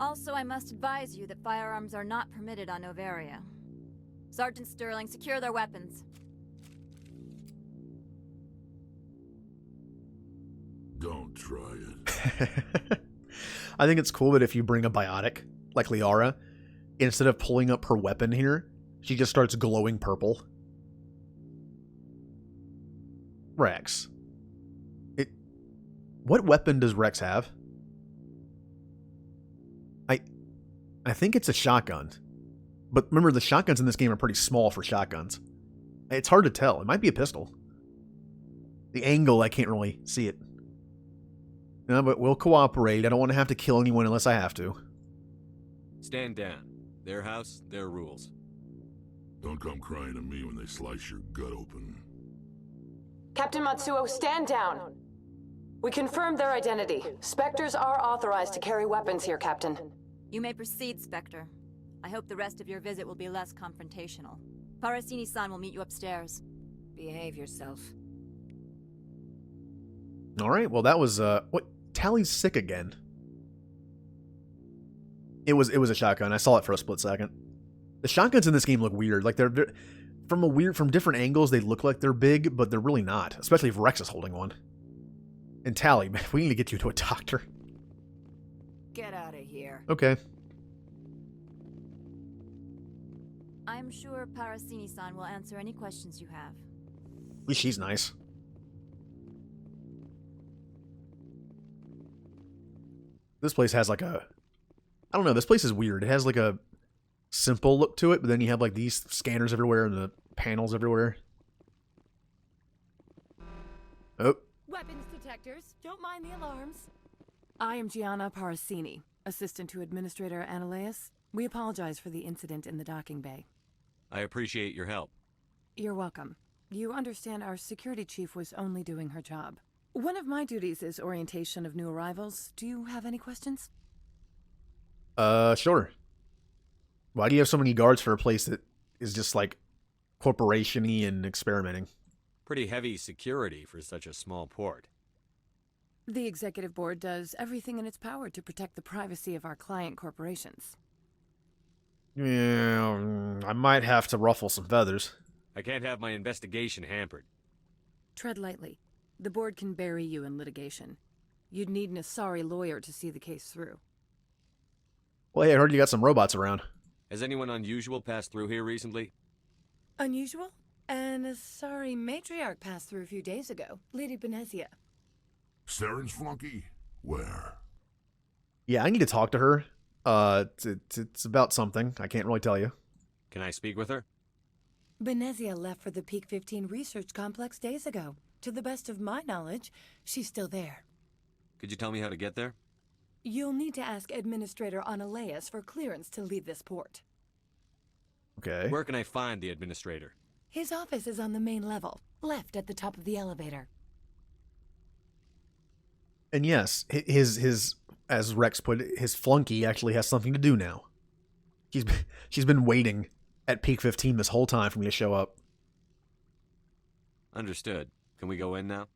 Speaker 13: Also, I must advise you that firearms are not permitted on Noveria. Sergeant Sterling, secure their weapons.
Speaker 10: try it.
Speaker 1: I think it's cool that if you bring a biotic, like Liara, instead of pulling up her weapon here, she just starts glowing purple. Rex. What weapon does Rex have? I think it's a shotgun. But remember, the shotguns in this game are pretty small for shotguns. It's hard to tell. It might be a pistol. The angle, I can't really see it. No, but we'll cooperate. I don't want to have to kill anyone unless I have to.
Speaker 6: Stand down. Their house, their rules.
Speaker 10: Don't come crying to me when they slice your gut open.
Speaker 14: Captain Matsuo, stand down. We confirmed their identity. Spectres are authorized to carry weapons here, Captain.
Speaker 13: You may proceed, Spectre. I hope the rest of your visit will be less confrontational. Parasini-san will meet you upstairs.
Speaker 14: Behave yourself.
Speaker 1: Alright, well that was, what? Tally's sick again. It was a shotgun. I saw it for a split second. The shotguns in this game look weird. Like, they're from different angles, they look like they're big, but they're really not. Especially if Rex is holding one. And Tally, man, we need to get you to a doctor.
Speaker 14: Get out of here.
Speaker 1: Okay.
Speaker 13: I'm sure Parasini-san will answer any questions you have.
Speaker 1: At least she's nice. This place has like a... I don't know, this place is weird. It has like a simple look to it, but then you have like these scanners everywhere and the panels everywhere. Oh.
Speaker 15: Weapons detectors. Don't mind the alarms. I am Gianna Parasini, assistant to Administrator Ananias. We apologize for the incident in the docking bay.
Speaker 6: I appreciate your help.
Speaker 15: You're welcome. You understand our security chief was only doing her job. One of my duties is orientation of new arrivals. Do you have any questions?
Speaker 1: Sure. Why do you have so many guards for a place that is just like corporation-y and experimenting?
Speaker 6: Pretty heavy security for such a small port.
Speaker 15: The executive board does everything in its power to protect the privacy of our client corporations.
Speaker 1: Yeah, I might have to ruffle some feathers.
Speaker 6: I can't have my investigation hampered.
Speaker 15: Tread lightly. The board can bury you in litigation. You'd need an Asari lawyer to see the case through.
Speaker 1: Well, hey, I heard you got some robots around.
Speaker 6: Has anyone unusual passed through here recently?
Speaker 15: Unusual? An Asari matriarch passed through a few days ago. Lady Benezia.
Speaker 10: Saren's flunky? Where?
Speaker 1: Yeah, I need to talk to her. It's about something. I can't really tell you.
Speaker 6: Can I speak with her?
Speaker 15: Benezia left for the Peak 15 research complex days ago. To the best of my knowledge, she's still there.
Speaker 6: Could you tell me how to get there?
Speaker 15: You'll need to ask Administrator Ananias for clearance to leave this port.
Speaker 1: Okay.
Speaker 6: Where can I find the administrator?
Speaker 15: His office is on the main level, left at the top of the elevator.
Speaker 1: And yes, his as Rex put it, his flunky actually has something to do now. She's been waiting at Peak 15 this whole time for me to show up.
Speaker 6: Understood. Can we go in now?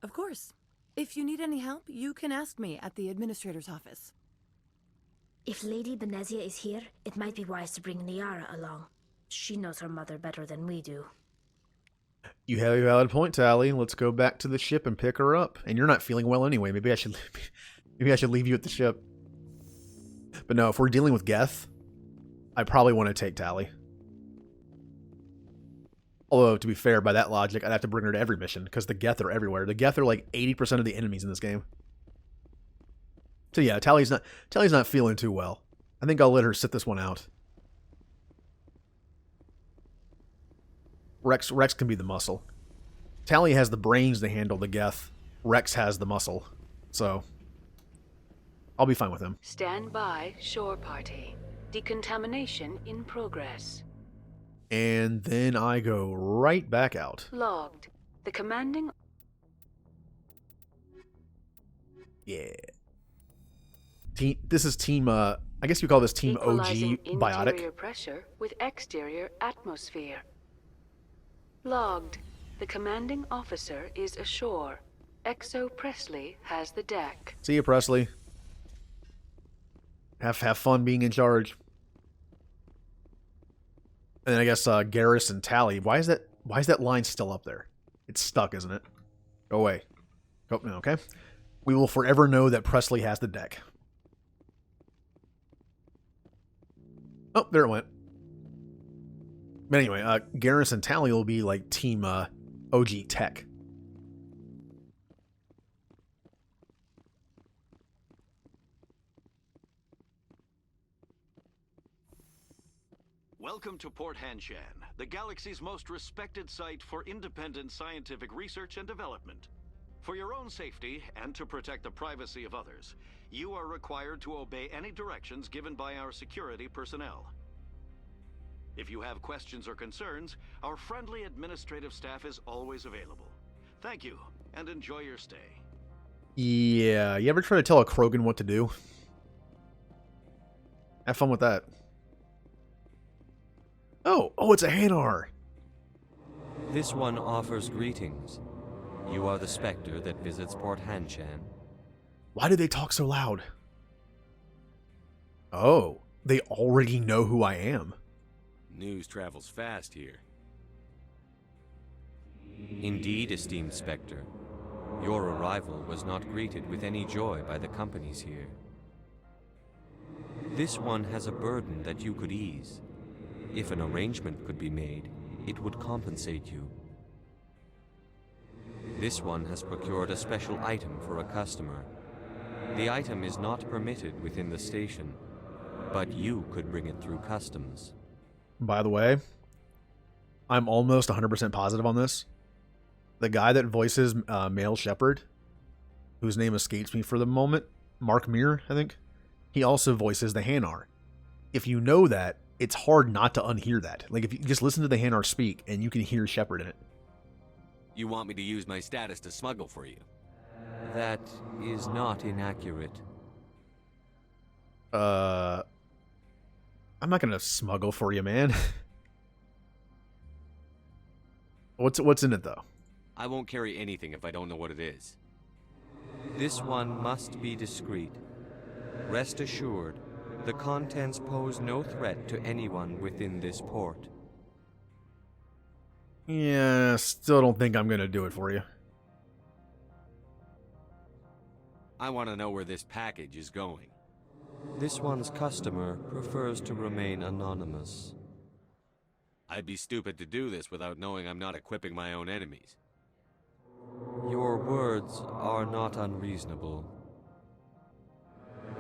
Speaker 15: Of course. If you need any help, you can ask me at the administrator's office.
Speaker 4: If Lady Benezia is here, it might be wise to bring Liara along. She knows her mother better than we do.
Speaker 1: You have a valid point, Tally. Let's go back to the ship and pick her up. And you're not feeling well anyway. Maybe I should leave you at the ship. But no, if we're dealing with Geth, I probably want to take Tally. Although, to be fair, by that logic, I'd have to bring her to every mission, because the Geth are everywhere. The Geth are like 80% of the enemies in this game. So yeah, Tally's not feeling too well. I think I'll let her sit this one out. Rex can be the muscle. Tally has the brains to handle the Geth. Rex has the muscle. So, I'll be fine with him.
Speaker 2: Stand by, shore party. Decontamination in progress.
Speaker 1: And then I go right back out.
Speaker 2: Logged. The commanding...
Speaker 1: Yeah. This is team, I guess you call this team OG Biotic.
Speaker 2: Interior pressure with exterior atmosphere. Logged. The commanding officer is ashore. Exo Presley has the deck.
Speaker 1: See you, Presley. Have fun being in charge. And then I guess Garrus and Tally. Why is that line still up there? It's stuck, isn't it? Go away. Oh, okay. We will forever know that Presley has the deck. Oh, there it went. But anyway, Garrus and Tally will be like team OG Tech.
Speaker 16: Welcome to Port Hanshan, the galaxy's most respected site for independent scientific research and development. For your own safety and to protect the privacy of others, you are required to obey any directions given by our security personnel. If you have questions or concerns, our friendly administrative staff is always available. Thank you, and enjoy your stay.
Speaker 1: Yeah, you ever try to tell a Krogan what to do? Have fun with that. Oh, it's a Hanar.
Speaker 17: This one offers greetings. You are the Spectre that visits Port Hanshan.
Speaker 1: Why do they talk so loud? Oh, they already know who I am.
Speaker 6: News travels fast here.
Speaker 17: Indeed, esteemed Spectre. Your arrival was not greeted with any joy by the companies here. This one has a burden that you could ease. If an arrangement could be made, it would compensate you. This one has procured a special item for a customer. The item is not permitted within the station, but you could bring it through customs.
Speaker 1: By the way, I'm almost 100% positive on this. The guy that voices Male Shepherd, whose name escapes me for the moment, Mark Meir, I think, he also voices the Hanar. If you know that, it's hard not to unhear that. Like, if you just listen to the Hanar speak, and you can hear Shepherd in it.
Speaker 6: You want me to use my status to smuggle for you?
Speaker 17: That is not inaccurate.
Speaker 1: I'm not gonna smuggle for you, man. What's in it, though?
Speaker 6: I won't carry anything if I don't know what it is.
Speaker 17: This one must be discreet. Rest assured, the contents pose no threat to anyone within this port.
Speaker 1: Yeah, still don't think I'm gonna do it for you.
Speaker 6: I want to know where this package is going.
Speaker 17: This one's customer prefers to remain anonymous.
Speaker 6: I'd be stupid to do this without knowing I'm not equipping my own enemies.
Speaker 17: Your words are not unreasonable.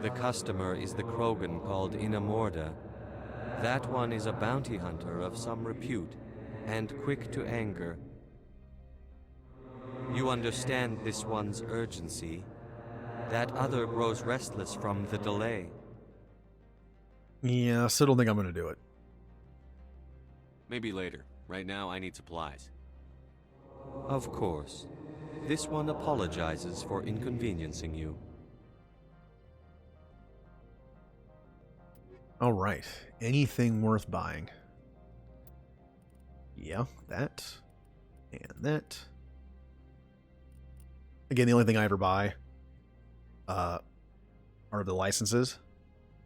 Speaker 17: The customer is the Krogan called Inamorda. That one is a bounty hunter of some repute, and quick to anger. You understand this one's urgency. That other grows restless from the delay.
Speaker 1: Yeah, still don't think I'm gonna do it.
Speaker 6: Maybe later. Right now, I need supplies.
Speaker 17: Of course. This one apologizes for inconveniencing you.
Speaker 1: Alright, anything worth buying? Yeah, that. And that. Again, the only thing I ever buy are the licenses.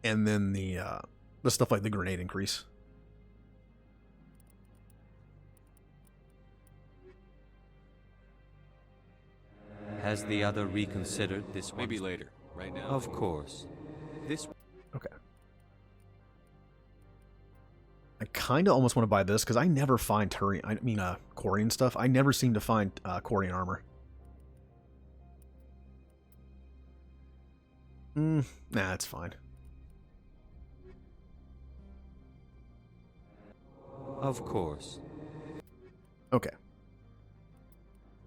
Speaker 1: And then the stuff like the grenade increase.
Speaker 17: Has the other reconsidered this one?
Speaker 6: Maybe later. Right now.
Speaker 17: Of course. This.
Speaker 1: Okay. I kind of almost want to buy this because I never find Quarian stuff. I never seem to find Quarian armor. Nah, it's fine.
Speaker 17: Of course.
Speaker 1: Okay.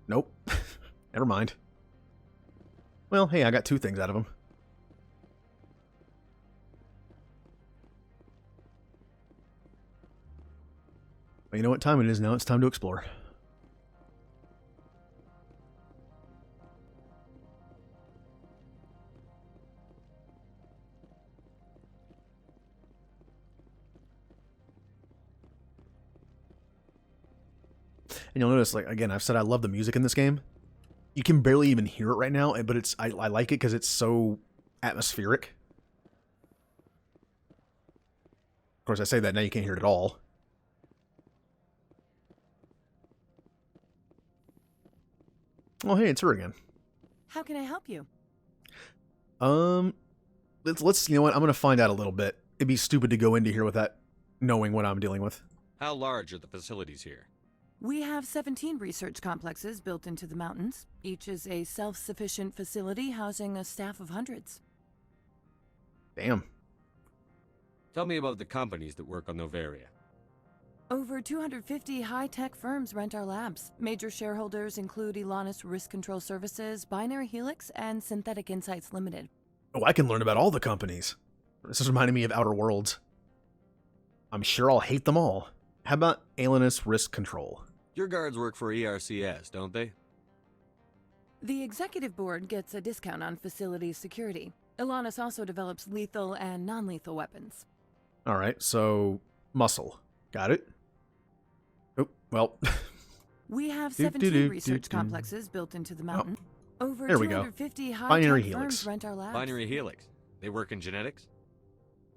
Speaker 1: Nope. Never mind. Well, hey, I got two things out of them. But you know what time it is now? It's time to explore. And you'll notice, like, again, I've said I love the music in this game. You can barely even hear it right now, but I like it because it's so atmospheric. Of course, I say that now you can't hear it at all. Oh, hey, it's her again.
Speaker 15: How can I help you?
Speaker 1: Let's you know what? I'm gonna find out a little bit. It'd be stupid to go into here without knowing what I'm dealing with.
Speaker 6: How large are the facilities here?
Speaker 15: We have 17 research complexes built into the mountains. Each is a self-sufficient facility housing a staff of hundreds.
Speaker 1: Damn.
Speaker 6: Tell me about the companies that work on Noveria.
Speaker 15: Over 250 high-tech firms rent our labs. Major shareholders include Elanus Risk Control Services, Binary Helix, and Synthetic Insights Limited.
Speaker 1: Oh, I can learn about all the companies. This is reminding me of Outer Worlds. I'm sure I'll hate them all. How about Elanus Risk Control?
Speaker 6: Your guards work for ERCS, don't they?
Speaker 15: The executive board gets a discount on facility security. Elanus also develops lethal and non-lethal weapons.
Speaker 1: Alright, so muscle. Got it? Oh, well.
Speaker 15: We have 17 research complexes built into the mountain. Over
Speaker 1: there we go.
Speaker 15: 250
Speaker 1: Binary
Speaker 15: high-tech
Speaker 1: Helix.
Speaker 15: firms rent our labs.
Speaker 6: Binary Helix. They work in genetics?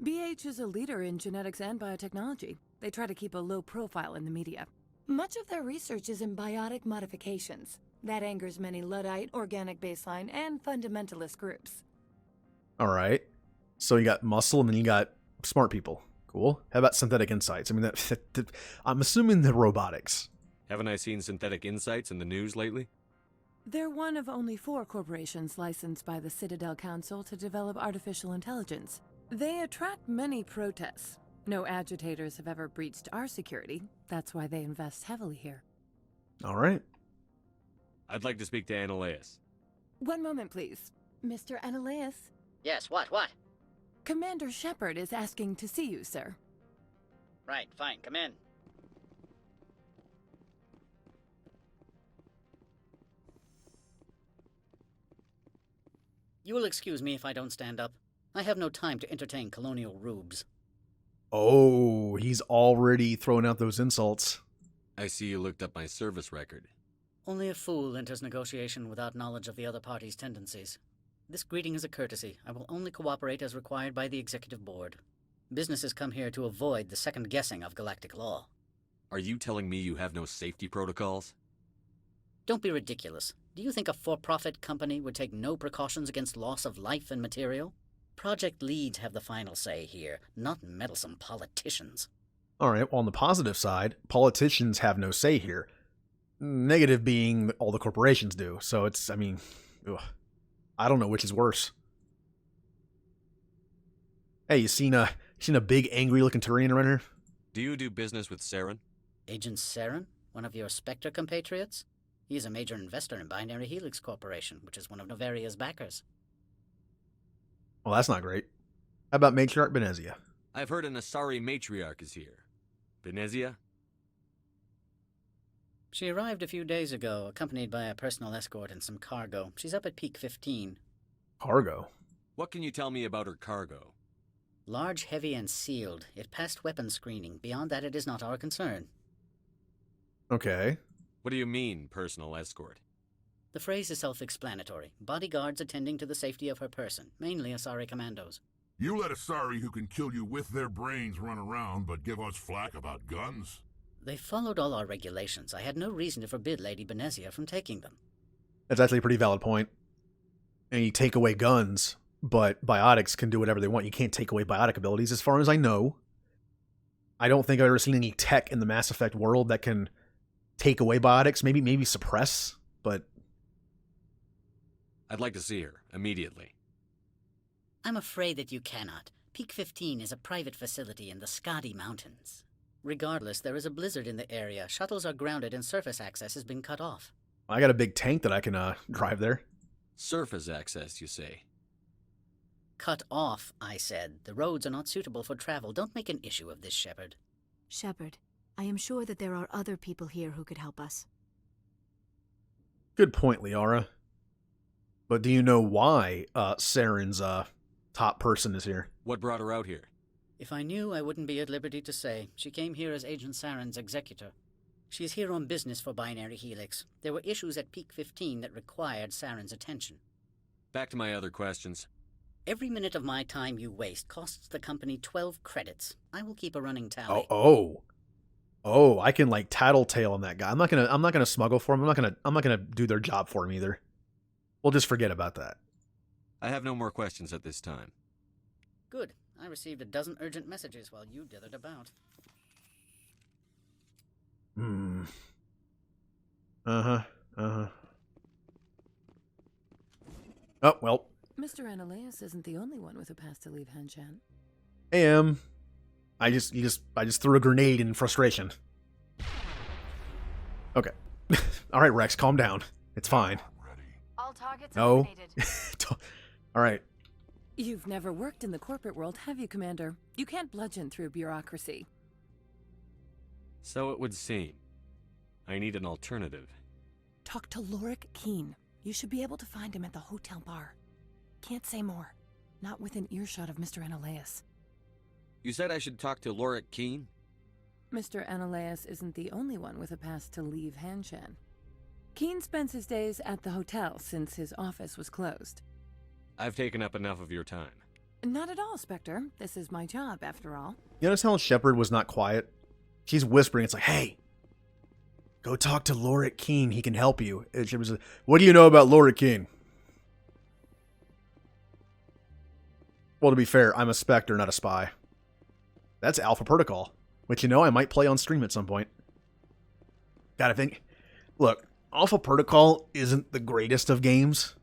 Speaker 15: BH is a leader in genetics and biotechnology. They try to keep a low profile in the media. Much of their research is in biotic modifications. That angers many Luddite, organic baseline, and fundamentalist groups.
Speaker 1: Alright. So you got muscle and then you got smart people. Cool. How about synthetic insights? I mean, I'm assuming the robotics.
Speaker 6: Haven't I seen Synthetic Insights in the news lately?
Speaker 15: They're one of only 4 corporations licensed by the Citadel Council to develop artificial intelligence. They attract many protests. No agitators have ever breached our security. That's why they invest heavily here.
Speaker 1: All right.
Speaker 6: I'd like to speak to Ananias.
Speaker 15: One moment, please. Mr. Ananias?
Speaker 18: Yes, what?
Speaker 15: Commander Shepard is asking to see you, sir.
Speaker 18: Right, fine, come in. You will excuse me if I don't stand up. I have no time to entertain colonial rubes.
Speaker 1: Oh, he's already throwing out those insults.
Speaker 6: I see you looked up my service record.
Speaker 18: Only a fool enters negotiation without knowledge of the other party's tendencies. This greeting is a courtesy. I will only cooperate as required by the Executive Board. Businesses come here to avoid the second guessing of galactic law.
Speaker 6: Are you telling me you have no safety protocols?
Speaker 18: Don't be ridiculous. Do you think a for-profit company would take no precautions against loss of life and material? Project leads have the final say here, not meddlesome politicians.
Speaker 1: All right, well, on the positive side, politicians have no say here. Negative being that all the corporations do. So it's, I mean, ugh. I don't know which is worse. Hey, you seen a big angry-looking Turian around here?
Speaker 6: Do you do business with Saren?
Speaker 18: Agent Saren? One of your Spectre compatriots? He is a major investor in Binary Helix Corporation, which is one of Noveria's backers.
Speaker 1: Well, that's not great. How about Matriarch Benezia?
Speaker 6: I've heard an Asari matriarch is here. Benezia?
Speaker 18: She arrived a few days ago, accompanied by a personal escort and some cargo. She's up at Peak 15.
Speaker 1: Cargo?
Speaker 6: What can you tell me about her cargo?
Speaker 18: Large, heavy, and sealed. It passed weapons screening. Beyond that, it is not our concern.
Speaker 1: Okay.
Speaker 6: What do you mean, personal escort?
Speaker 18: The phrase is self-explanatory. Bodyguards attending to the safety of her person, mainly Asari commandos.
Speaker 10: You let Asari who can kill you with their brains run around, but give us flack about guns?
Speaker 18: They followed all our regulations. I had no reason to forbid Lady Benezia from taking them.
Speaker 1: That's actually a pretty valid point. And you take away guns, but biotics can do whatever they want. You can't take away biotic abilities, as far as I know. I don't think I've ever seen any tech in the Mass Effect world that can take away biotics. Maybe suppress, but...
Speaker 6: I'd like to see her, immediately.
Speaker 18: I'm afraid that you cannot. Peak 15 is a private facility in the Skadi Mountains. Regardless, there is a blizzard in the area. Shuttles are grounded and surface access has been cut off.
Speaker 1: I got a big tank that I can drive there.
Speaker 6: Surface access, you say?
Speaker 18: Cut off, I said. The roads are not suitable for travel. Don't make an issue of this, Shepard.
Speaker 19: Shepard, I am sure that there are other people here who could help us.
Speaker 1: Good point, Liara. But do you know why Saren's top person is here?
Speaker 6: What brought her out here?
Speaker 18: If I knew, I wouldn't be at liberty to say. She came here as Agent Saren's executor. She is here on business for Binary Helix. There were issues at Peak 15 that required Saren's attention.
Speaker 6: Back to my other questions.
Speaker 18: Every minute of my time you waste costs the company 12 credits. I will keep a running tally.
Speaker 1: Oh, I can like tattletale on that guy. I'm not gonna smuggle for him. I'm not gonna do their job for him either. We'll just forget about that.
Speaker 6: I have no more questions at this time.
Speaker 18: Good. I received a dozen urgent messages while you dithered about.
Speaker 1: Oh, well.
Speaker 15: Mr. Ananias isn't the only one with a pass to leave Hanshan.
Speaker 1: I am. I just threw a grenade in frustration. Okay. All right, Rex, calm down. It's fine.
Speaker 13: All targets
Speaker 1: No.
Speaker 13: eliminated.
Speaker 1: All right.
Speaker 15: You've never worked in the corporate world, have you, Commander? You can't bludgeon through bureaucracy.
Speaker 6: So it would seem. I need an alternative.
Speaker 15: Talk to Lorik Keene. You should be able to find him at the hotel bar. Can't say more. Not within earshot of Mr. Ananias.
Speaker 6: You said I should talk to Lorik Keene?
Speaker 15: Mr. Ananias isn't the only one with a pass to leave Hanshan. Keene spends his days at the hotel since his office was closed.
Speaker 6: I've taken up enough of your time.
Speaker 15: Not at all, Spectre. This is my job, after all.
Speaker 1: You notice how Shepard was not quiet? She's whispering. It's like, hey, go talk to Lorik Keene. He can help you. And Shepard's like, what do you know about Lorik Keene? Well, to be fair, I'm a Spectre, not a spy. That's Alpha Protocol, which, you know, I might play on stream at some point. Gotta think. Look, Alpha Protocol isn't the greatest of games,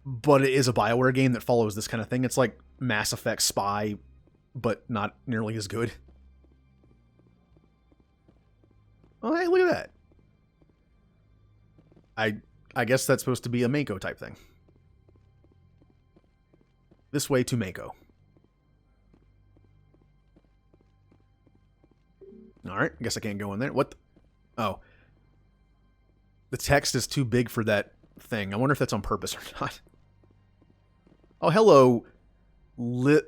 Speaker 1: but it is a BioWare game that follows this kind of thing. It's like Mass Effect Spy, but not nearly as good. Oh, hey, look at that. I guess that's supposed to be a Mako type thing. This way to Mako. Alright, I guess I can't go in there. What? Oh. The text is too big for that thing. I wonder if that's on purpose or not. Oh, hello. Lily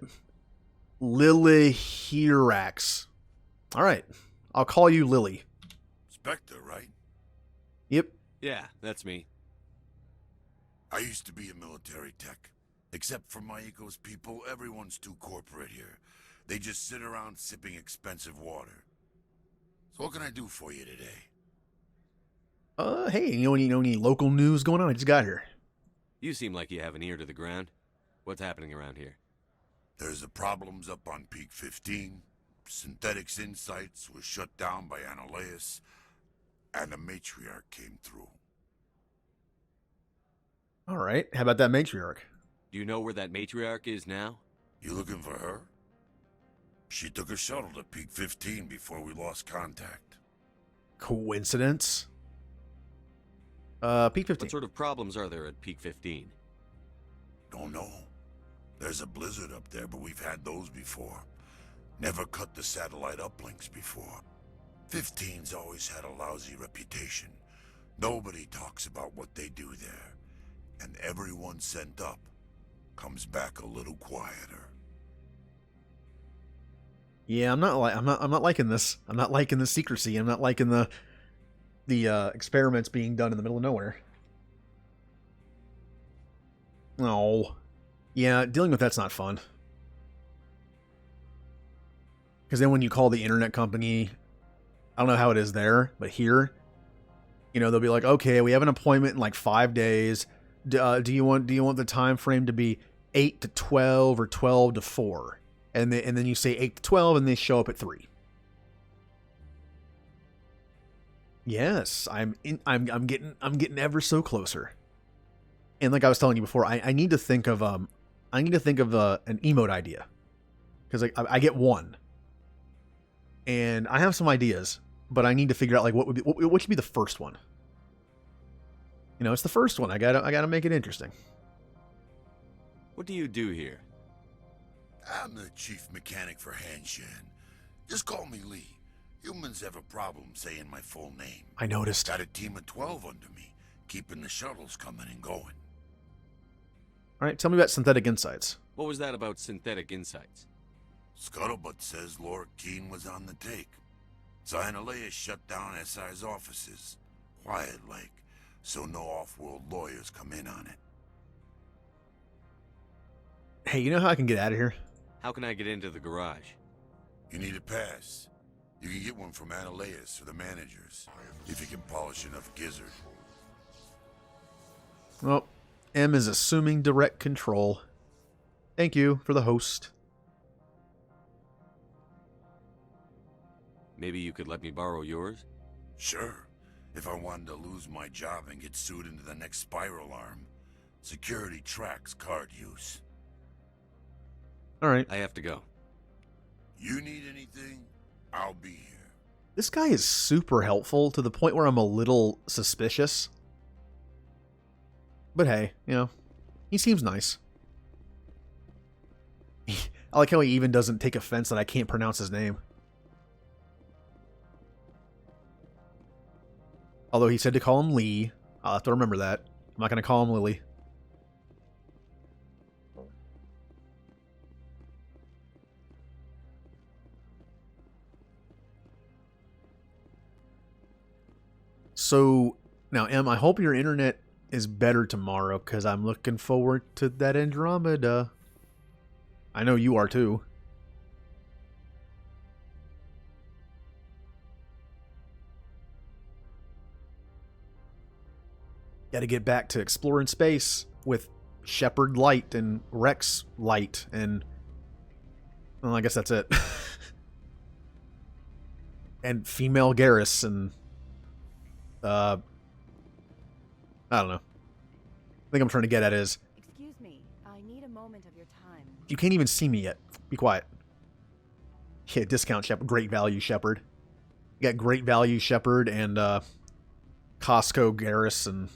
Speaker 1: Hirax. Alright. I'll call you Lily.
Speaker 10: Spectre, right?
Speaker 1: Yep.
Speaker 6: Yeah, that's me.
Speaker 10: I used to be a military tech. Except for my Eco's people, everyone's too corporate here. They just sit around sipping expensive water. So what can I do for you today?
Speaker 1: Hey, you know any local news going on? I just got here.
Speaker 6: You seem like you have an ear to the ground. What's happening around here?
Speaker 10: There's the problems up on Peak 15. Synthetics Insights was shut down by Ananias, and the matriarch came through.
Speaker 1: All right. How about that matriarch?
Speaker 6: Do you know where that matriarch is now?
Speaker 10: You looking for her? She took a shuttle to Peak 15 before we lost contact.
Speaker 1: Coincidence? Peak 15.
Speaker 6: What sort of problems are there at Peak 15?
Speaker 10: Don't know. There's a blizzard up there, but we've had those before. Never cut the satellite uplinks before. 15's always had a lousy reputation. Nobody talks about what they do there. And everyone sent up comes back a little quieter.
Speaker 1: Yeah, I'm not liking this. I'm not liking the secrecy. I'm not liking the experiments being done in the middle of nowhere. No. Yeah, dealing with that's not fun. Because then when you call the internet company, I don't know how it is there, but here, you know, they'll be like, okay, we have an appointment in like 5 days. Do you want the time frame to be 8 to 12 or 12 to 4? And then you say 8 to 12 and they show up at 3. Yes, I'm getting ever so closer. And like I was telling you before, I need to think of an emote idea. Because I get one. And I have some ideas, but I need to figure out like what should be the first one. You know, it's the first one. I gotta make it interesting.
Speaker 6: What do you do here?
Speaker 10: I'm the chief mechanic for Hanshan. Just call me Lee. Humans have a problem saying my full name.
Speaker 1: I noticed.
Speaker 10: Got a team of 12 under me, keeping the shuttles coming and going.
Speaker 1: All right, tell me about Synthetic Insights.
Speaker 6: What was that about Synthetic Insights?
Speaker 10: Scuttlebutt says Lorik Keene was on the take. So Ananias shut down SI's offices. Quiet-like, so no off-world lawyers come in on it.
Speaker 1: Hey, you know how I can get out of here?
Speaker 6: How can I get into the garage?
Speaker 10: You need a pass. You can get one from Ananias or the managers, if you can polish enough gizzard.
Speaker 1: Well, M is assuming direct control. Thank you for the host.
Speaker 6: Maybe you could let me borrow yours?
Speaker 10: Sure. If I wanted to lose my job and get sued into the next spiral arm. Security tracks card use.
Speaker 1: Alright.
Speaker 6: I have to go.
Speaker 10: You need anything? I'll be here.
Speaker 1: This guy is super helpful to the point where I'm a little suspicious. But hey, you know, he seems nice. I like how he even doesn't take offense that I can't pronounce his name. Although he said to call him Lee. I'll have to remember that. I'm not going to call him Lily. So, now, Em, I hope your internet is better tomorrow, because I'm looking forward to that Andromeda. I know you are, too. Got to get back to exploring space with Shepard Light and Rex Light, and... well, I guess that's it. And female Garrus, and... I don't know. I think I'm trying to get at is...
Speaker 19: Excuse me, I need a moment of your time.
Speaker 1: You can't even see me yet. Be quiet. Yeah, discount Shepard. Great value Shepard. You got great value Shepard and Costco Garrus and...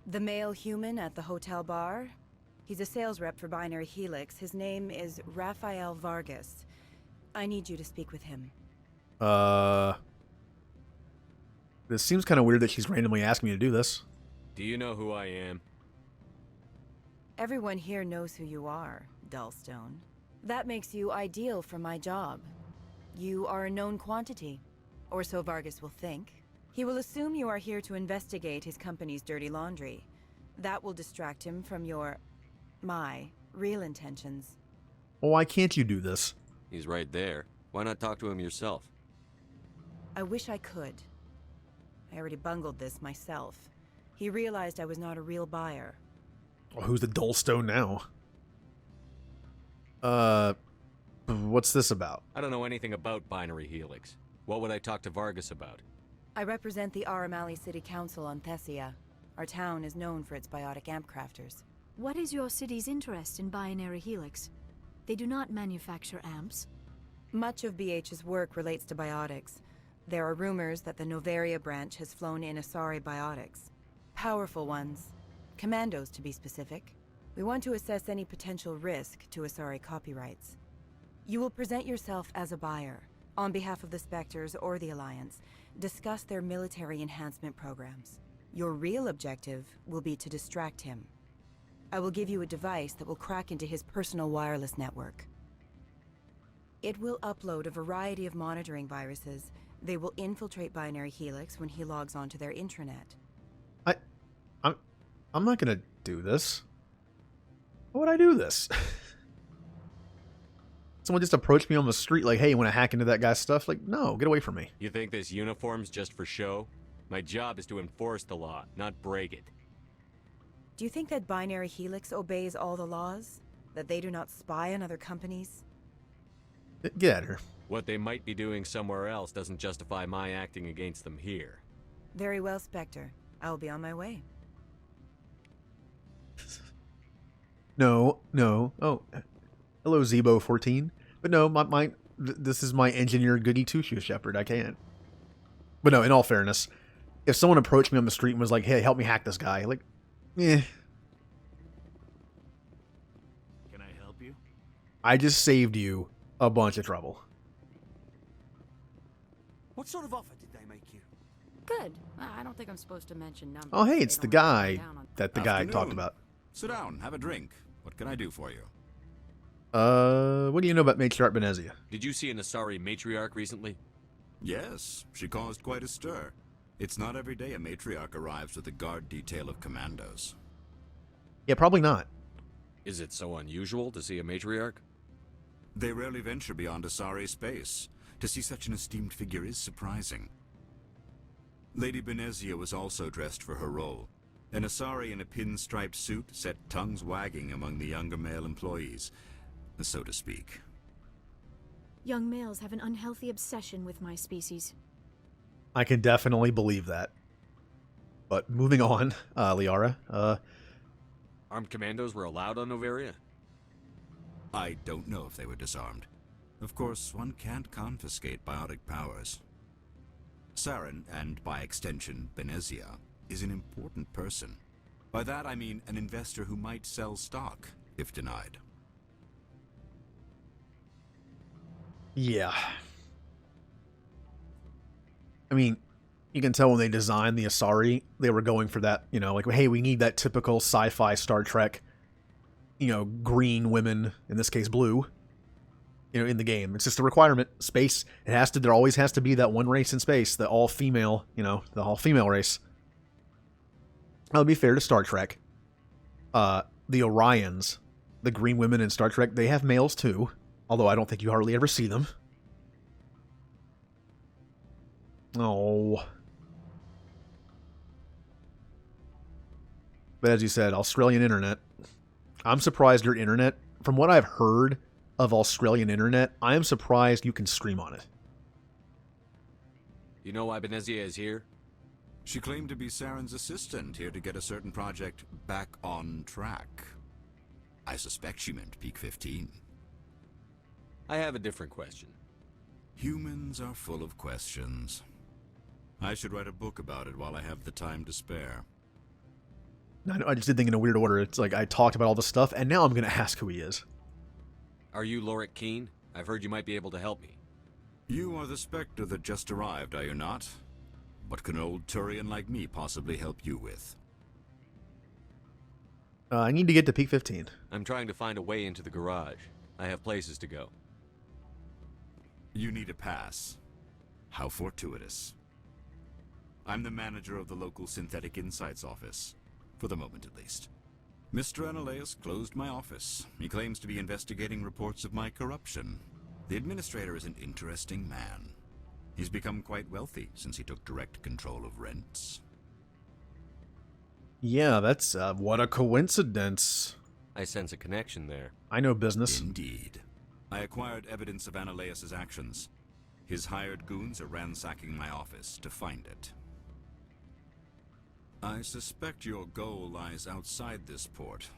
Speaker 20: The male human at the hotel bar? He's a sales rep for Binary Helix. His name is Rafael Vargas. I need you to speak with him.
Speaker 1: This seems kind of weird that she's randomly asking me to do this.
Speaker 6: Do you know who I am?
Speaker 20: Everyone here knows who you are, Dullstone. That makes you ideal for my job. You are a known quantity, or so Vargas will think. He will assume you are here to investigate his company's dirty laundry. That will distract him from my real intentions.
Speaker 1: Well, why can't you do this?
Speaker 6: He's right there. Why not talk to him yourself?
Speaker 20: I wish I could. I already bungled this myself. He realized I was not a real buyer.
Speaker 1: Well, who's the Dullstone now? What's this about?
Speaker 6: I don't know anything about Binary Helix. What would I talk to Vargas about?
Speaker 20: I represent the Aramali City Council on Thessia. Our town is known for its biotic amp crafters.
Speaker 19: What is your city's interest in Binary Helix? They do not manufacture amps.
Speaker 20: Much of BH's work relates to biotics. There are rumors that the Noveria branch has flown in Asari biotics. Powerful ones. Commandos, to be specific. We want to assess any potential risk to Asari copyrights. You will present yourself as a buyer, on behalf of the Spectres or the Alliance. Discuss their military enhancement programs. Your real objective will be to distract him. I will give you a device that will crack into his personal wireless network. It will upload a variety of monitoring viruses. They will infiltrate Binary Helix when he logs onto their intranet.
Speaker 1: I'm not gonna do this. Why would I do this? Someone just approached me on the street like, hey, you want to hack into that guy's stuff? Like, no, get away from me.
Speaker 6: You think this uniform's just for show? My job is to enforce the law, not break it.
Speaker 20: Do you think that Binary Helix obeys all the laws? That they do not spy on other companies?
Speaker 1: Get at her.
Speaker 6: What they might be doing somewhere else doesn't justify my acting against them here.
Speaker 20: Very well, Spectre. I will be on my way.
Speaker 1: No. Oh, hello, Zebo14. But no, this is my engineered goody two-shoe Shepard. I can't. But no, in all fairness, if someone approached me on the street and was like, hey, help me hack this guy, like, eh.
Speaker 21: Can I help you?
Speaker 1: I just saved you a bunch of trouble.
Speaker 9: What sort of offer did they make you?
Speaker 19: Good. I don't think I'm supposed to mention numbers.
Speaker 1: Oh, hey, it's the guy that the guy talked about.
Speaker 22: Sit down, have a drink. What can I do for you?
Speaker 1: What do you know about Matriarch Benezia?
Speaker 6: Did you see an Asari matriarch recently?
Speaker 22: Yes, she caused quite a stir. It's not every day a matriarch arrives with a guard detail of commandos.
Speaker 1: Yeah, probably not.
Speaker 6: Is it so unusual to see a matriarch?
Speaker 22: They rarely venture beyond Asari space. To see such an esteemed figure is surprising. Lady Benezia was also dressed for her role. An Asari in a pinstriped suit set tongues wagging among the younger male employees, so to speak.
Speaker 19: Young males have an unhealthy obsession with my species.
Speaker 1: I can definitely believe that. But moving on, Liara,
Speaker 6: Armed commandos were allowed on Noveria?
Speaker 22: I don't know if they were disarmed. Of course, one can't confiscate biotic powers. Saren, and by extension, Benezia, is an important person. By that I mean an investor who might sell stock, if denied.
Speaker 1: yeah. I mean, you can tell when they designed the Asari, they were going for that, you know, like, hey, we need that typical sci-fi Star Trek, you know, green women, in this case blue, you know, in the game. It's just a requirement. Space, there always has to be that one race in space, the all-female, you know, the all-female race. That would be fair to Star Trek. The Orions, the green women in Star Trek, they have males too, although I don't think you hardly ever see them. Oh. But as you said, Australian internet. I'm surprised your internet, from what I've heard of Australian internet, I am surprised you can stream on it.
Speaker 6: You know why Benezia is here?
Speaker 22: She claimed to be Saren's assistant, here to get a certain project back on track. I suspect she meant Peak 15.
Speaker 6: I have a different question.
Speaker 22: Humans are full of questions. I should write a book about it while I have the time to spare.
Speaker 1: I just did think in a weird order. It's like I talked about all this stuff, and now I'm going to ask who he is.
Speaker 6: Are you Lorik Keen? I've heard you might be able to help me.
Speaker 22: You are the Spectre that just arrived, are you not? What can an old Turian like me possibly help you with?
Speaker 1: I need to get to Peak 15.
Speaker 6: I'm trying to find a way into the garage. I have places to go.
Speaker 22: You need a pass. How fortuitous. I'm the manager of the local Synthetic Insights office. For the moment, at least. Mr. Analeus closed my office. He claims to be investigating reports of my corruption. The administrator is an interesting man. He's become quite wealthy since he took direct control of rents.
Speaker 1: Yeah, that's, what a coincidence.
Speaker 6: I sense a connection there.
Speaker 1: I know business.
Speaker 22: Indeed. I acquired evidence of Analeus' actions. His hired goons are ransacking my office to find it. I suspect your goal lies outside this port.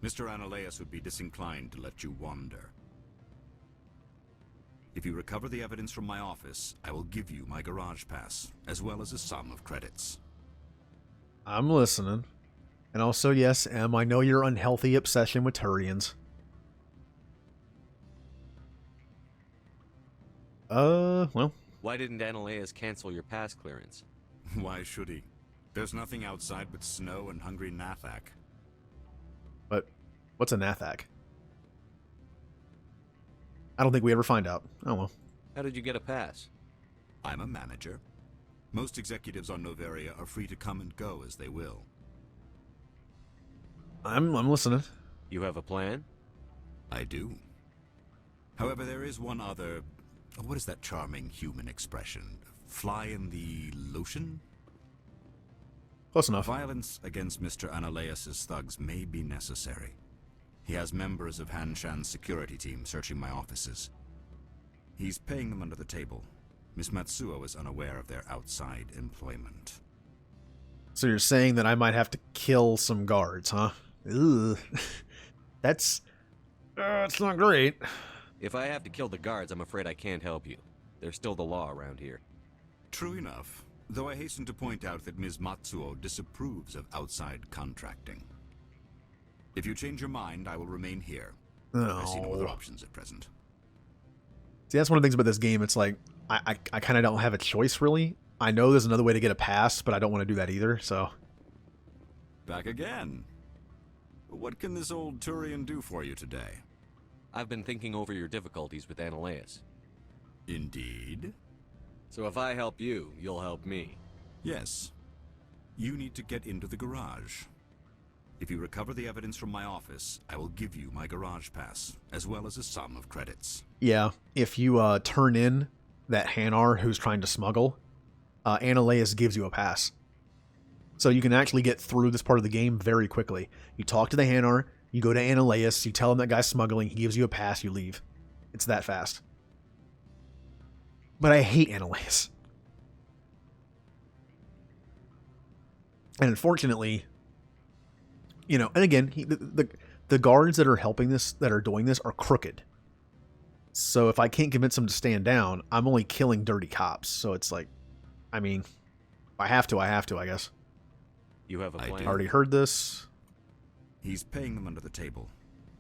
Speaker 22: Mr. Analeus would be disinclined to let you wander. If you recover the evidence from my office, I will give you my garage pass, as well as a sum of credits.
Speaker 1: I'm listening. And also, yes, Em, I know your unhealthy obsession with Turians. Well.
Speaker 6: Why didn't Analeus cancel your pass clearance?
Speaker 22: Why should he? There's nothing outside but snow and hungry Nathak.
Speaker 1: But what's a Nathak? I don't think we ever find out. Oh well.
Speaker 6: How did you get a pass?
Speaker 22: I'm a manager. Most executives on Noveria are free to come and go as they will.
Speaker 1: I'm listening.
Speaker 6: You have a plan?
Speaker 22: I do. However, there is one other... what is that charming human expression? Fly in the lotion?
Speaker 1: Close enough.
Speaker 22: Violence against Mr. Analeus' thugs may be necessary. He has members of Hanshan's security team searching my offices. He's paying them under the table. Miss Matsuo is unaware of their outside employment.
Speaker 1: So you're saying that I might have to kill some guards, huh? Ugh. That's not great.
Speaker 6: If I have to kill the guards, I'm afraid I can't help you. There's still the law around here.
Speaker 22: True enough. Though I hasten to point out that Ms. Matsuo disapproves of outside contracting. If you change your mind, I will remain here.
Speaker 1: Oh.
Speaker 22: I see no other options at present.
Speaker 1: See, that's one of the things about this game. It's like, I kind of don't have a choice, really. I know there's another way to get a pass, but I don't want to do that either, so...
Speaker 22: Back again. What can this old Turian do for you today?
Speaker 6: I've been thinking over your difficulties with Analeus.
Speaker 22: Indeed?
Speaker 6: So if I help you, you'll help me.
Speaker 22: Yes. You need to get into the garage. If you recover the evidence from my office, I will give you my garage pass, as well as a sum of credits.
Speaker 1: Yeah, if you turn in that Hanar who's trying to smuggle, Analeus gives you a pass. So you can actually get through this part of the game very quickly. You talk to the Hanar, you go to Annihilus, you tell him that guy's smuggling, he gives you a pass, you leave. It's that fast. But I hate Annihilus. And unfortunately, you know, and again, the guards that are helping this, that are doing this, are crooked. So if I can't convince them to stand down, I'm only killing dirty cops. So it's like, I mean, if I have to, I guess.
Speaker 6: You have a plan?
Speaker 1: I already heard this.
Speaker 22: He's paying them under the table.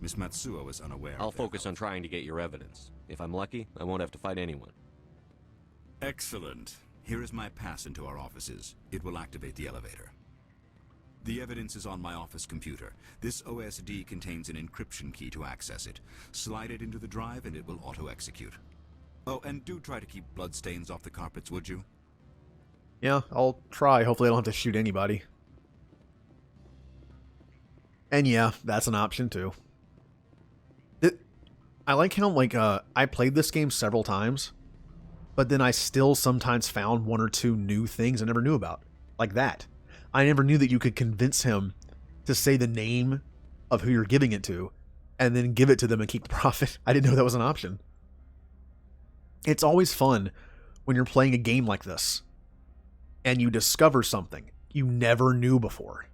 Speaker 22: Miss Matsuo is unaware.
Speaker 6: I'll focus on trying to get your evidence. If I'm lucky, I won't have to fight anyone.
Speaker 22: Excellent. Here is my pass into our offices. It will activate the elevator. The evidence is on my office computer. This OSD contains an encryption key to access it. Slide it into the drive and it will auto-execute. Oh, and do try to keep bloodstains off the carpets, would you?
Speaker 1: Yeah, I'll try. Hopefully I don't have to shoot anybody. And yeah, that's an option too. I like how, like, I played this game several times, but then I still sometimes found one or two new things I never knew about. Like that. I never knew that you could convince him to say the name of who you're giving it to, and then give it to them and keep the profit. I didn't know that was an option. It's always fun when you're playing a game like this, and you discover something you never knew before.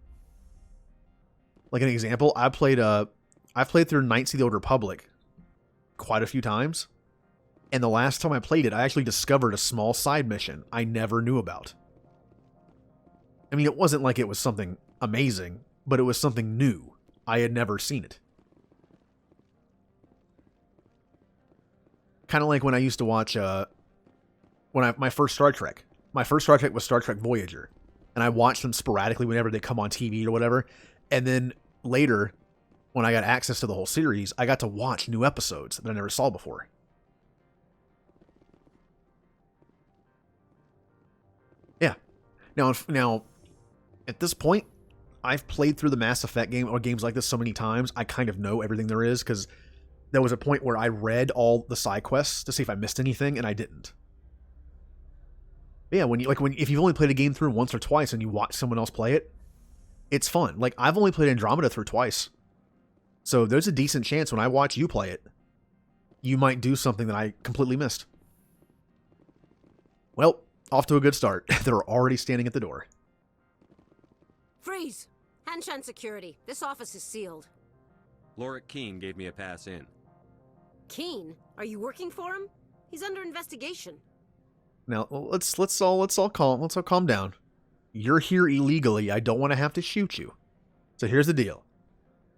Speaker 1: Like an example, I've played through Knights of the Old Republic quite a few times, and the last time I played it, I actually discovered a small side mission I never knew about. I mean, it wasn't like it was something amazing, but it was something new. I had never seen it. Kind of like when I used to watch, my first Star Trek. My first Star Trek was Star Trek Voyager, and I watched them sporadically whenever they come on TV or whatever, and then later, when I got access to the whole series, I got to watch new episodes that I never saw before. Yeah. Now, at this point, I've played through the Mass Effect game or games like this so many times, I kind of know everything there is, because there was a point where I read all the side quests to see if I missed anything, and I didn't. But yeah, if you've only played a game through once or twice and you watch someone else play it, it's fun. Like, I've only played Andromeda through twice. So there's a decent chance when I watch you play it, you might do something that I completely missed. Well, off to a good start. They're already standing at the door.
Speaker 5: Freeze! Hanshan security. This office is sealed.
Speaker 6: Lorik Keene gave me a pass in.
Speaker 5: Keene? Are you working for him? He's under investigation.
Speaker 1: Now, let's all calm down. You're here illegally. I don't want to have to shoot you. So here's the deal.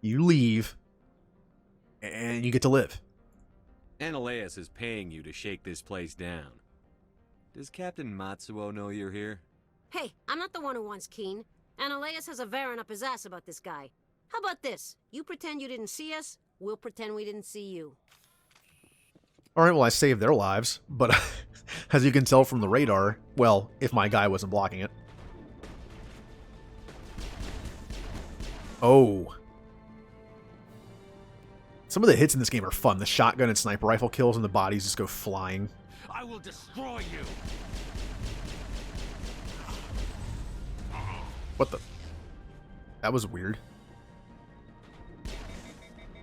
Speaker 1: You leave, and you get to live.
Speaker 6: Annihilus is paying you to shake this place down. Does Captain Matsuo know you're here?
Speaker 5: Hey, I'm not the one who wants Keene. Annihilus has a Varen up his ass about this guy. How about this? You pretend you didn't see us, we'll pretend we didn't see you.
Speaker 1: Alright, well, I saved their lives, but as you can tell from the radar, well, if my guy wasn't blocking it. Oh. Some of the hits in this game are fun. The shotgun and sniper rifle kills and the bodies just go flying.
Speaker 12: I will destroy you.
Speaker 1: What the? That was weird.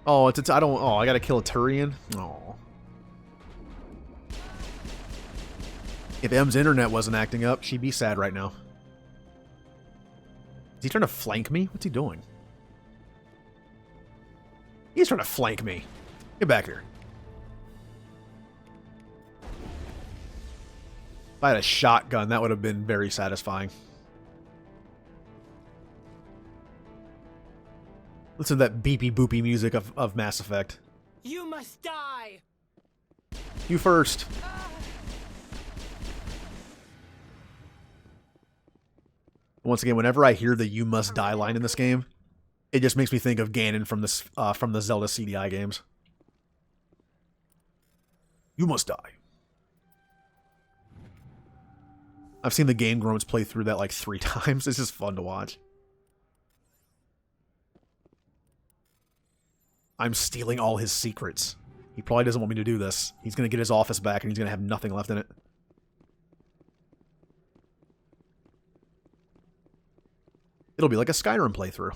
Speaker 1: Oh, I gotta kill a Turian? Oh. If M's internet wasn't acting up, she'd be sad right now. Is he trying to flank me? What's he doing? He's trying to flank me. Get back here. If I had a shotgun, that would have been very satisfying. Listen to that beepy boopy music of Mass Effect.
Speaker 9: You must die!
Speaker 1: You first. Once again, whenever I hear the "you must die" line in this game, it just makes me think of Ganon from the Zelda CDI games. You must die. I've seen the Game Grumps play through that like 3 times. It's just fun to watch. I'm stealing all his secrets. He probably doesn't want me to do this. He's going to get his office back and he's going to have nothing left in it. It'll be like a Skyrim playthrough.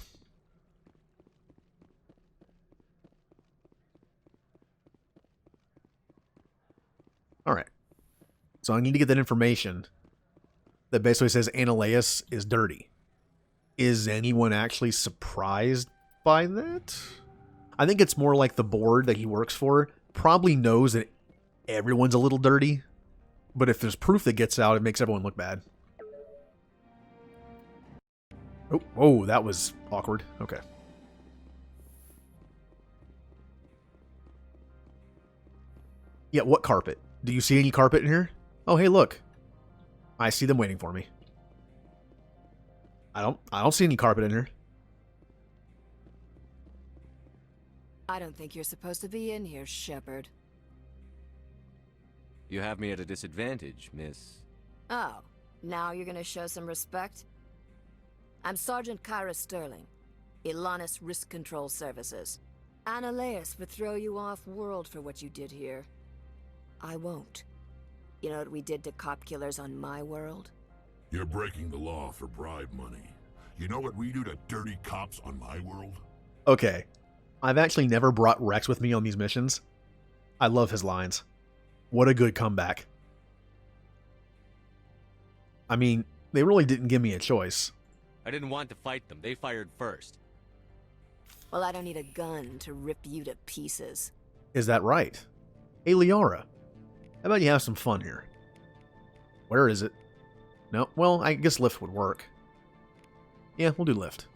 Speaker 1: Alright. So I need to get that information that basically says Annaleus is dirty. Is anyone actually surprised by that? I think it's more like the board that he works for probably knows that everyone's a little dirty, but if there's proof that gets out, it makes everyone look bad. Oh, whoa, that was awkward. Okay. Yeah, what carpet? Do you see any carpet in here? Oh, hey, look. I see them waiting for me. I don't see any carpet in here.
Speaker 3: I don't think you're supposed to be in here, Shepard.
Speaker 17: You have me at a disadvantage, miss.
Speaker 3: Oh, now you're gonna show some respect? I'm Sergeant Kyra Sterling, Ilanis Risk Control Services. Annaleus would throw you off-world for what you did here. I won't. You know what we did to cop killers on my world?
Speaker 10: You're breaking the law for bribe money. You know what we do to dirty cops on my world?
Speaker 1: Okay. I've actually never brought Rex with me on these missions. I love his lines. What a good comeback. I mean, they really didn't give me a choice.
Speaker 6: I didn't want to fight them. They fired first.
Speaker 3: Well, I don't need a gun to rip you to pieces.
Speaker 1: Is that right? Hey, Liara. How about you have some fun here? Where is it? No, well, I guess lift would work. Yeah, we'll do lift.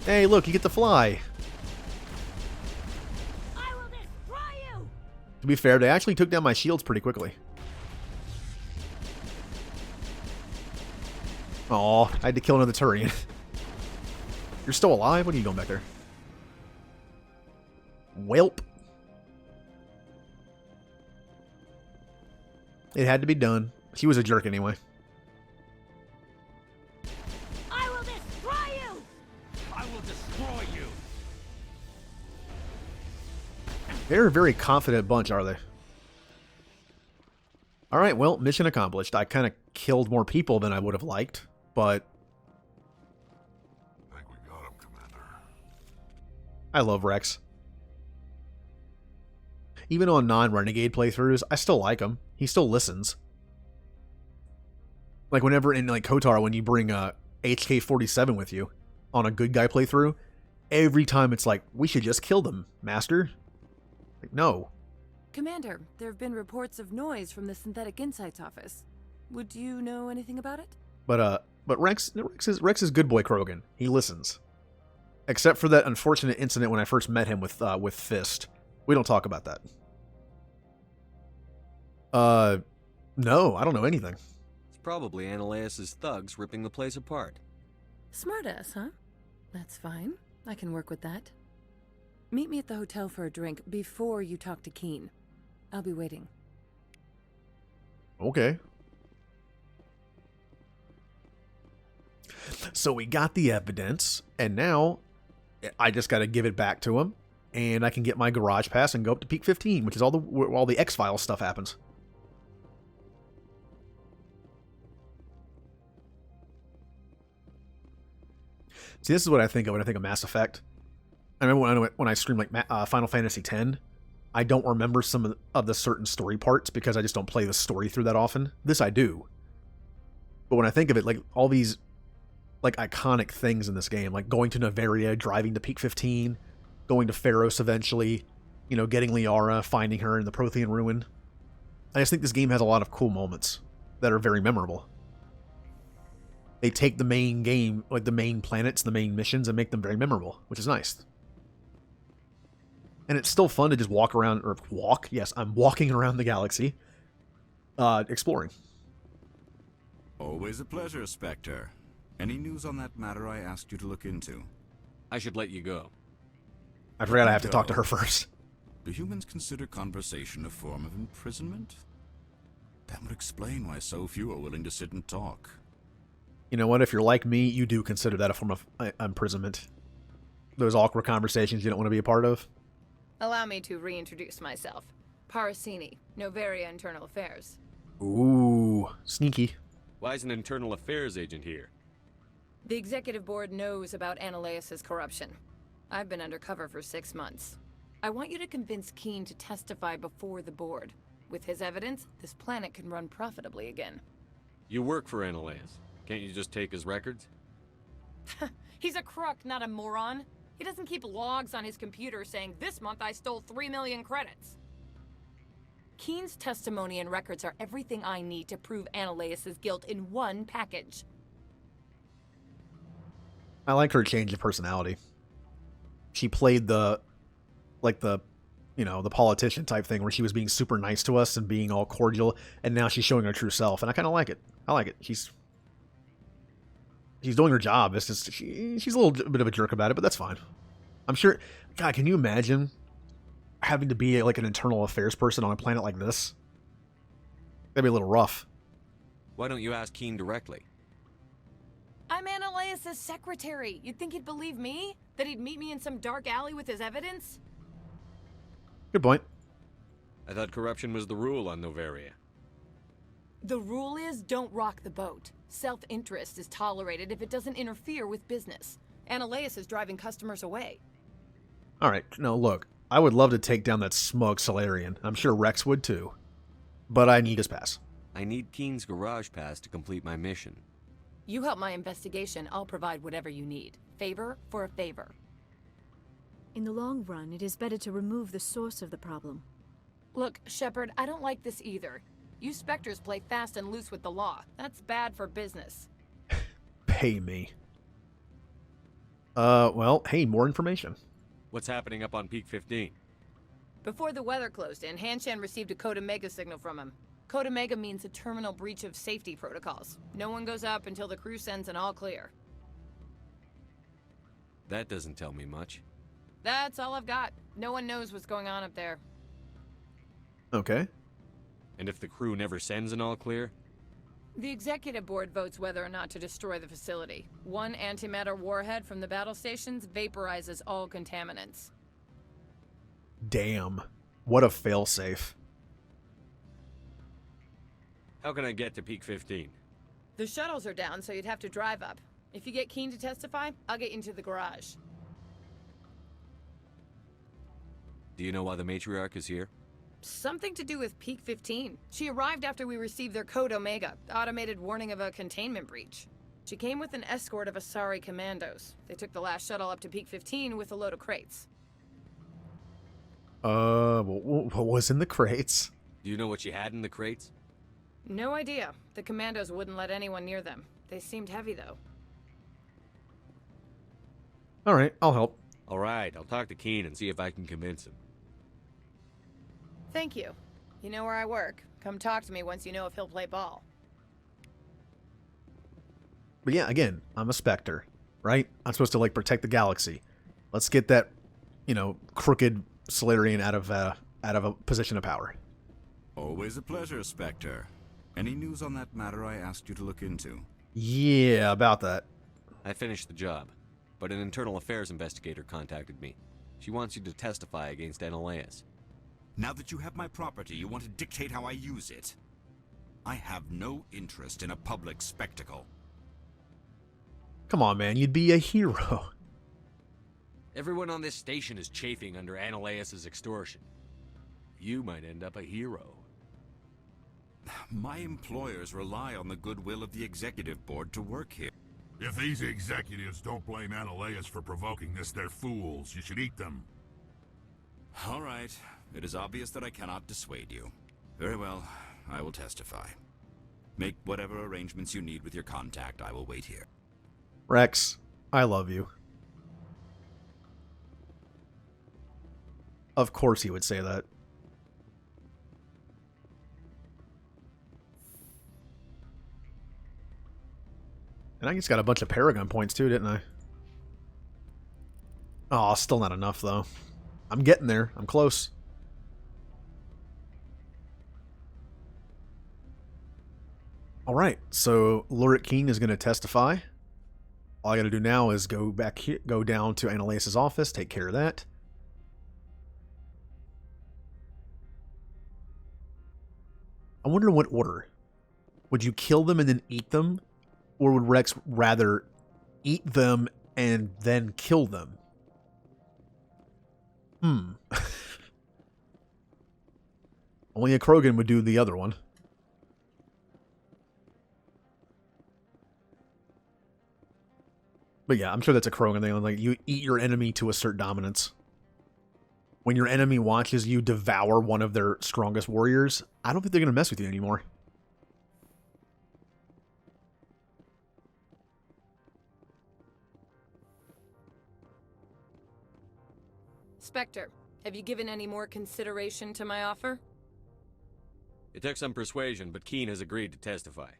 Speaker 1: Hey, look, you get to fly.
Speaker 5: I will destroy you!
Speaker 1: To be fair, they actually took down my shields pretty quickly. Aw, I had to kill another Turian. You're still alive? What are you doing back there? Welp. It had to be done. He was a jerk anyway.
Speaker 5: I will destroy you!
Speaker 9: I will destroy you!
Speaker 1: They're a very confident bunch, are they? Alright, well, mission accomplished. I kind of killed more people than I would have liked, but
Speaker 10: I think we got him, Commander.
Speaker 1: I love Rex. Even on non-Renegade playthroughs, I still like him. He still listens. Like whenever in like KOTOR, when you bring HK-47 with you on a good guy playthrough, every time it's like, we should just kill them, Master. Like, no.
Speaker 15: Commander, there have been reports of noise from the Synthetic Insights office. Would you know anything about it?
Speaker 1: But Rex is good boy Krogan. He listens. Except for that unfortunate incident when I first met him with Fist. We don't talk about that. No, I don't know anything.
Speaker 17: It's probably Annaleus' thugs ripping the place apart.
Speaker 15: Smartass, huh? That's fine. I can work with that. Meet me at the hotel for a drink before you talk to Keen. I'll be waiting.
Speaker 1: Okay. So we got the evidence, and now I just got to give it back to him, and I can get my garage pass and go up to Peak 15, which is where all the X-Files stuff happens. See, this is what I think of when I think of Mass Effect. I remember when I streamed like Final Fantasy X, I don't remember some of the certain story parts because I just don't play the story through that often. This I do. But when I think of it, like all these like iconic things in this game, like going to Noveria, driving to Peak 15, going to Pharos eventually, you know, getting Liara, finding her in the Prothean ruin. I just think this game has a lot of cool moments that are very memorable. They take the main game, like the main planets, the main missions, and make them very memorable, which is nice. And it's still fun to just walk around, or walk, yes, I'm walking around the galaxy, exploring.
Speaker 22: Always a pleasure, Spectre. Any news on that matter I asked you to look into?
Speaker 6: I should let you go.
Speaker 1: I forgot I have to talk to her first.
Speaker 22: Do humans consider conversation a form of imprisonment? That would explain why so few are willing to sit and talk.
Speaker 1: You know what? If you're like me, you do consider that a form of imprisonment. Those awkward conversations you don't want to be a part of.
Speaker 7: Allow me to reintroduce myself. Parasini, Noveria Internal Affairs.
Speaker 1: Ooh, sneaky.
Speaker 6: Why is an internal affairs agent here?
Speaker 8: The executive board knows about Analeus' corruption. I've been undercover for 6 months. I want you to convince Keen to testify before the board. With his evidence, this planet can run profitably again.
Speaker 6: You work for Analeus. Can't you just take his records?
Speaker 8: He's a crook, not a moron. He doesn't keep logs on his computer saying, "This month I stole 3 million credits." Keen's testimony and records are everything I need to prove Analeus' guilt in one package.
Speaker 1: I like her change of personality. She played the politician type thing where she was being super nice to us and being all cordial, and now she's showing her true self, and I kind of like it. I like it. She's doing her job. It's just she's a little bit of a jerk about it, but that's fine. I'm sure. God, can you imagine having to be like an internal affairs person on a planet like this? That'd be a little rough.
Speaker 17: Why don't you ask Keen directly?
Speaker 8: I'm Analeus' secretary. You'd think he'd believe me? That he'd meet me in some dark alley with his evidence?
Speaker 1: Good point.
Speaker 6: I thought corruption was the rule on Noveria.
Speaker 8: The rule is don't rock the boat. Self-interest is tolerated if it doesn't interfere with business. Analeus is driving customers away.
Speaker 1: All right, no, look. I would love to take down that smug Solarian. I'm sure Rex would too. But I need his pass.
Speaker 17: I need Keen's garage pass to complete my mission.
Speaker 8: You help my investigation, I'll provide whatever you need. Favor for a favor.
Speaker 19: In the long run, it is better to remove the source of the problem.
Speaker 8: Look, Shepard, I don't like this either. You Spectres play fast and loose with the law. That's bad for business.
Speaker 1: Pay me. Well, hey, more information.
Speaker 6: What's happening up on Peak 15?
Speaker 8: Before the weather closed in, Hanshan received a Code Omega signal from him. Code Omega means a terminal breach of safety protocols. No one goes up until the crew sends an all clear.
Speaker 17: That doesn't tell me much.
Speaker 8: That's all I've got. No one knows what's going on up there.
Speaker 1: Okay.
Speaker 6: And if the crew never sends an all clear?
Speaker 8: The executive board votes whether or not to destroy the facility. One antimatter warhead from the battle stations vaporizes all contaminants.
Speaker 1: Damn. What a failsafe.
Speaker 6: How can I get to Peak 15?
Speaker 8: The shuttles are down, so you'd have to drive up. If you get Keen to testify, I'll get you into the garage.
Speaker 17: Do you know why the matriarch is here?
Speaker 8: Something to do with Peak 15. She arrived after we received their Code Omega, automated warning of a containment breach. She came with an escort of Asari commandos. They took the last shuttle up to Peak 15 with a load of crates.
Speaker 1: What was in the crates?
Speaker 6: Do you know what she had in the crates?
Speaker 8: No idea. The commandos wouldn't let anyone near them. They seemed heavy, though.
Speaker 1: Alright, I'll help.
Speaker 6: Alright, I'll talk to Keen and see if I can convince him.
Speaker 8: Thank you. You know where I work. Come talk to me once you know if he'll play ball.
Speaker 1: But yeah, again, I'm a Spectre, right? I'm supposed to, like, protect the galaxy. Let's get that, crooked Solarian out of a position of power.
Speaker 22: Always a pleasure, Spectre. Any news on that matter I asked you to look into?
Speaker 1: Yeah, about that.
Speaker 6: I finished the job, but an internal affairs investigator contacted me. She wants you to testify against Analeus.
Speaker 22: Now that you have my property, you want to dictate how I use it. I have no interest in a public spectacle.
Speaker 1: Come on, man, you'd be a hero.
Speaker 6: Everyone on this station is chafing under Analeus' extortion. You might end up a hero.
Speaker 22: My employers rely on the goodwill of the executive board to work here.
Speaker 10: If these executives don't blame Analeus for provoking this, they're fools. You should eat them.
Speaker 22: All right. It is obvious that I cannot dissuade you. Very well. I will testify. Make whatever arrangements you need with your contact. I will wait here.
Speaker 1: Rex, I love you. Of course he would say that. And I just got a bunch of Paragon points too, didn't I? Oh, still not enough though. I'm getting there. I'm close. Alright, so Lurid King is going to testify. All I got to do now is go back here, go down to Analeus' office, take care of that. I wonder in what order. Would you kill them and then eat them? Or would Rex rather eat them and then kill them? Only a Krogan would do the other one. But yeah, I'm sure that's a Krogan thing. Like, you eat your enemy to assert dominance. When your enemy watches you devour one of their strongest warriors, I don't think they're going to mess with you anymore.
Speaker 8: Spectre, have you given any more consideration to my offer?
Speaker 6: It took some persuasion, but Keen has agreed to testify.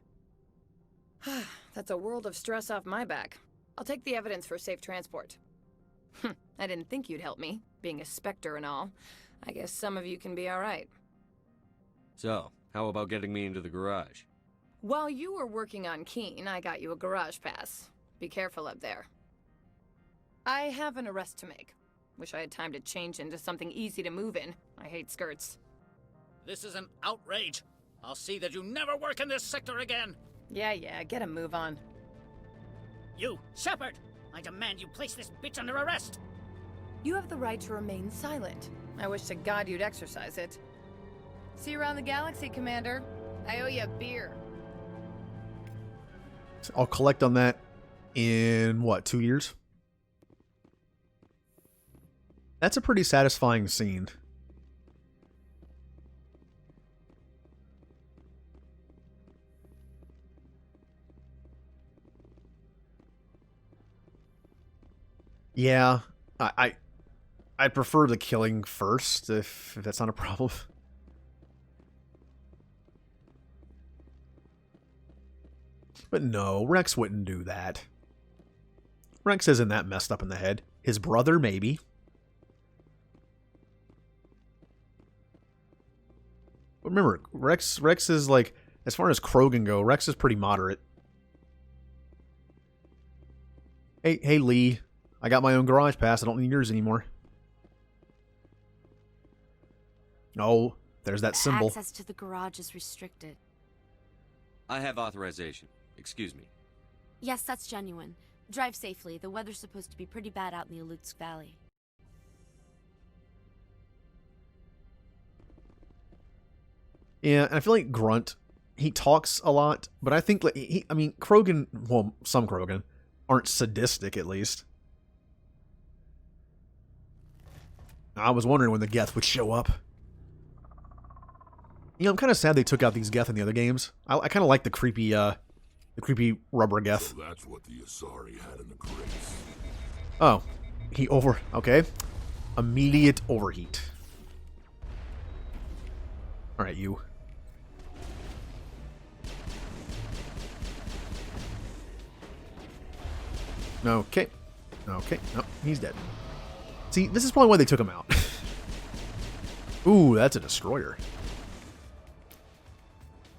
Speaker 8: That's a world of stress off my back. I'll take the evidence for safe transport. I didn't think you'd help me, being a Spectre and all. I guess some of you can be alright.
Speaker 6: So, how about getting me into the garage?
Speaker 8: While you were working on Keen, I got you a garage pass. Be careful up there. I have an arrest to make. Wish I had time to change into something easy to move in. I hate skirts.
Speaker 9: This is an outrage. I'll see that you never work in this sector again.
Speaker 8: Yeah, get a move on.
Speaker 9: You, Shepard! I demand you place this bitch under arrest!
Speaker 8: You have the right to remain silent. I wish to God you'd exercise it. See you around the galaxy, Commander. I owe you a beer.
Speaker 1: I'll collect on that in, what, 2 years? That's a pretty satisfying scene. Yeah, I'd prefer the killing first, if that's not a problem. But no, Rex wouldn't do that. Rex isn't that messed up in the head. His brother, maybe. But remember, Rex is like, as far as Krogan go, Rex is pretty moderate. Hey, Lee. I got my own garage pass. I don't need yours anymore. Oh, there's that symbol.
Speaker 11: Access to the garage is restricted.
Speaker 6: I have authorization. Excuse me.
Speaker 11: Yes, that's genuine. Drive safely. The weather's supposed to be pretty bad out in the Alutsk Valley.
Speaker 1: Yeah, and I feel like Grunt, he talks a lot, but I think, like, Krogan, well, some Krogan aren't sadistic, at least. I was wondering when the Geth would show up. I'm kind of sad they took out these Geth in the other games. I kind of like the creepy rubber Geth.
Speaker 10: So that's what the Asari had in the crates.
Speaker 1: Oh, okay. Immediate overheat. All right, you. Okay. No, he's dead. See, this is probably why they took him out. Ooh, that's a destroyer.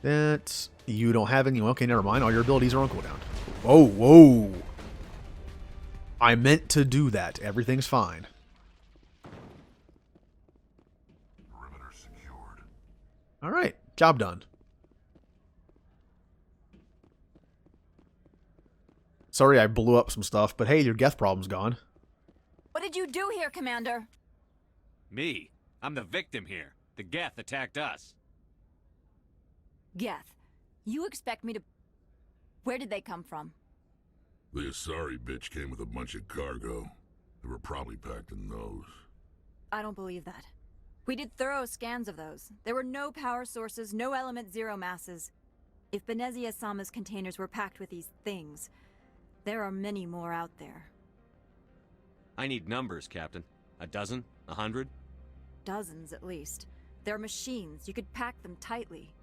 Speaker 1: That's... You don't have any... Okay, never mind. All your abilities are on cooldown. Whoa. I meant to do that. Everything's fine.
Speaker 10: Perimeter secured.
Speaker 1: All right. Job done. Sorry I blew up some stuff, but hey, your Geth problem's gone.
Speaker 13: What did you do here, Commander?
Speaker 6: Me? I'm the victim here. The Geth attacked us.
Speaker 13: Geth, you expect me to... Where did they come from?
Speaker 10: The Asari bitch came with a bunch of cargo. They were probably packed in those.
Speaker 13: I don't believe that. We did thorough scans of those. There were no power sources, no element zero masses. If Benezia Sama's containers were packed with these things, there are many more out there.
Speaker 6: I need numbers, Captain. A dozen? 100?
Speaker 13: Dozens, at least. They're machines. You could pack them tightly.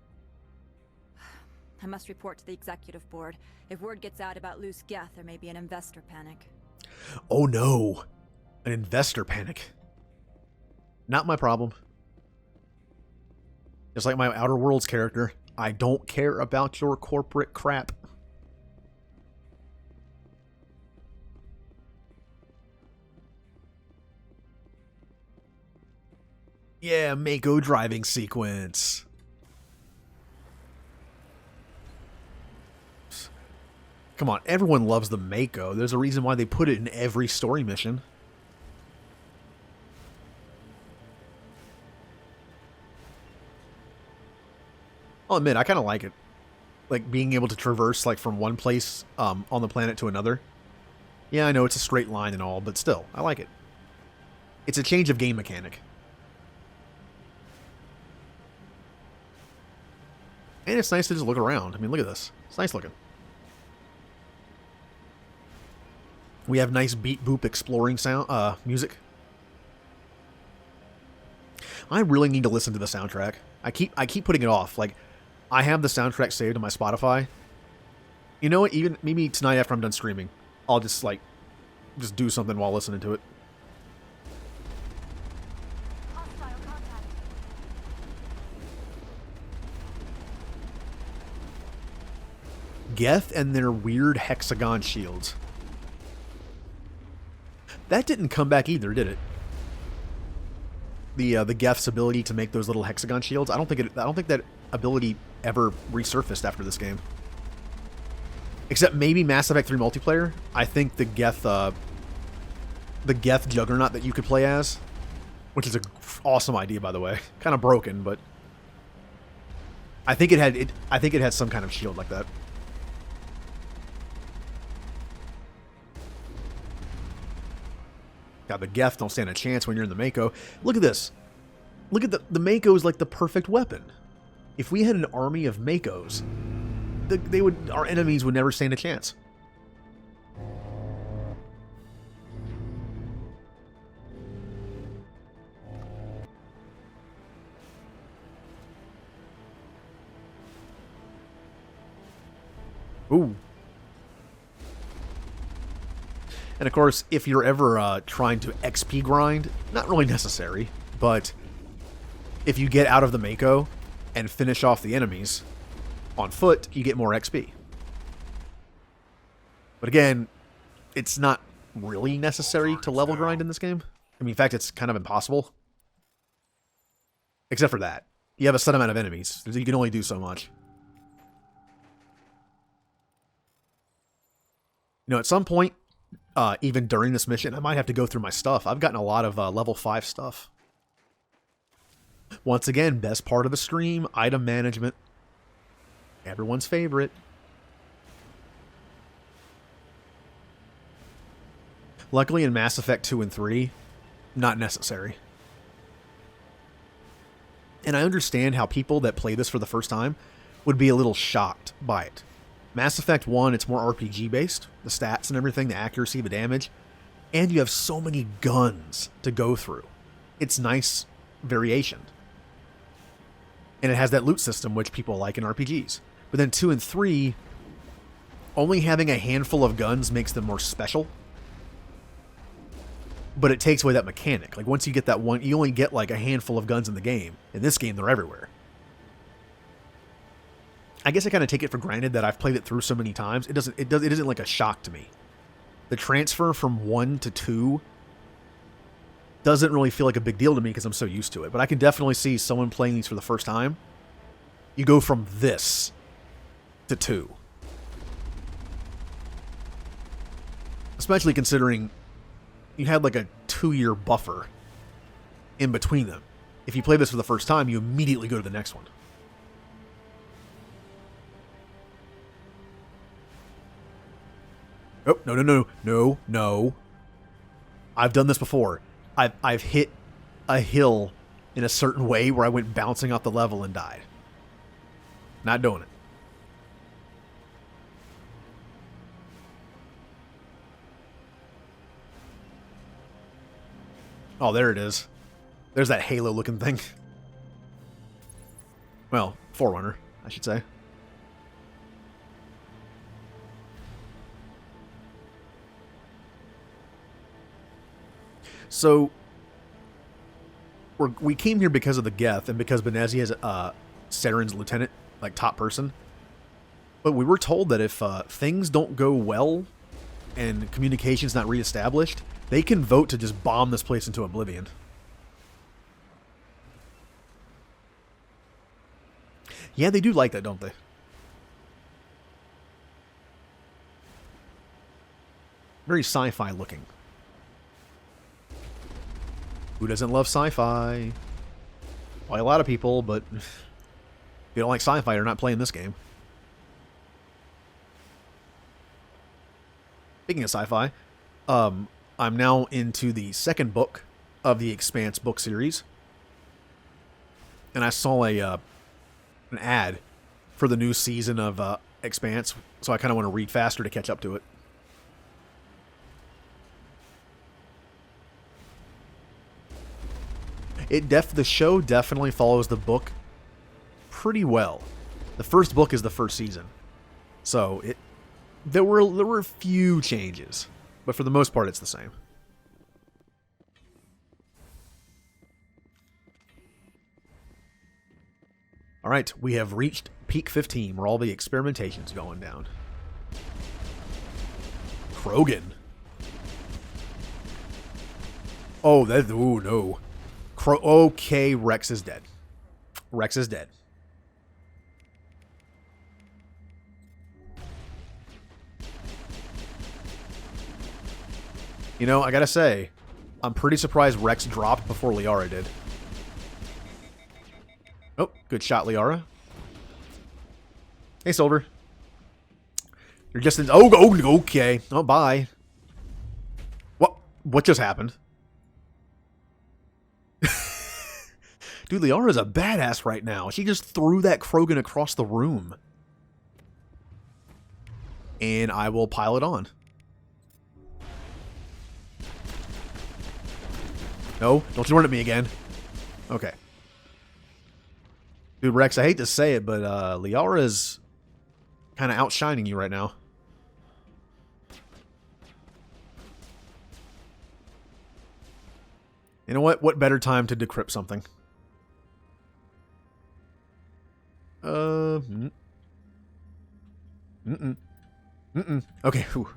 Speaker 13: I must report to the executive board. If word gets out about loose Geth, there may be an investor panic.
Speaker 1: Oh no! An investor panic. Not my problem. Just like my Outer Worlds character, I don't care about your corporate crap. Yeah, Mako driving sequence. Come on, everyone loves the Mako. There's a reason why they put it in every story mission. I'll admit, I kind of like it. Like, being able to traverse, like, from one place on the planet to another. Yeah, I know it's a straight line and all, but still, I like it. It's a change of game mechanic. And it's nice to just look around. I mean, look at this. It's nice looking. We have nice beat boop exploring sound music. I really need to listen to the soundtrack. I keep putting it off. Like, I have the soundtrack saved on my Spotify. You know what? Even maybe tonight after I'm done streaming, I'll just do something while listening to it. Geth and their weird hexagon shields. That didn't come back either, did it? The Geth's ability to make those little hexagon shields. I don't think that ability ever resurfaced after this game. Except maybe Mass Effect 3 multiplayer. I think the Geth Juggernaut that you could play as, which is an awesome idea, by the way. Kind of broken, but I think it had some kind of shield like that. God, the Geth don't stand a chance when you're in the Mako. Look at this. Look at the Mako is like the perfect weapon. If we had an army of Makos, our enemies would never stand a chance. Ooh. And of course, if you're ever trying to XP grind, not really necessary, but if you get out of the Mako and finish off the enemies on foot, you get more XP. But again, it's not really necessary to level grind in this game. I mean, in fact, it's kind of impossible. Except for that. You have a set amount of enemies. You can only do so much. You know, at some point, even during this mission, I might have to go through my stuff. I've gotten a lot of level 5 stuff. Once again, best part of the stream, item management. Everyone's favorite. Luckily in Mass Effect 2 and 3, not necessary. And I understand how people that play this for the first time would be a little shocked by it. Mass Effect 1, it's more RPG based. The stats and everything, the accuracy, the damage. And you have so many guns to go through. It's nice variation. And it has that loot system, which people like in RPGs. But then 2 and 3, only having a handful of guns makes them more special. But it takes away that mechanic. Like, once you get that one, you only get like a handful of guns in the game. In this game, they're everywhere. I guess I kind of take it for granted that I've played it through so many times. It isn't like a shock to me. The transfer from 1 to 2 doesn't really feel like a big deal to me because I'm so used to it. But I can definitely see someone playing these for the first time. You go from this to 2. Especially considering you had like a 2-year buffer in between them. If you play this for the first time, you immediately go to the next one. Oh, no. I've done this before. I've hit a hill in a certain way where I went bouncing off the level and died. Not doing it. Oh, there it is. There's that Halo-looking thing. Well, Forerunner, I should say. So, we came here because of the Geth, and because Benezia is Saren's lieutenant, like top person. But we were told that if things don't go well, and communication's not reestablished, they can vote to just bomb this place into oblivion. Yeah, they do like that, don't they? Very sci-fi looking. Who doesn't love sci-fi? Well, a lot of people, but if you don't like sci-fi, you're not playing this game. Speaking of sci-fi, I'm now into the second book of the Expanse book series. And I saw an ad for the new season of Expanse, so I kind of want to read faster to catch up to it. The show definitely follows the book pretty well. The first book is the first season, so there were a few changes, but for the most part, it's the same. All right, we have reached peak 15, where all the experimentation's going down. Krogan. Oh, ooh, no. Okay, Rex is dead. Rex is dead. You know, I gotta say, I'm pretty surprised Rex dropped before Liara did. Oh, good shot, Liara. Hey, Silver. You're just in... Oh, okay. Oh, bye. What just happened? Dude, Liara's a badass right now. She just threw that Krogan across the room. And I will pile it on. No, don't you run at me again. Okay. Dude, Rex, I hate to say it, but Liara's kind of outshining you right now. You know what? What better time to decrypt something? Okay. Whew.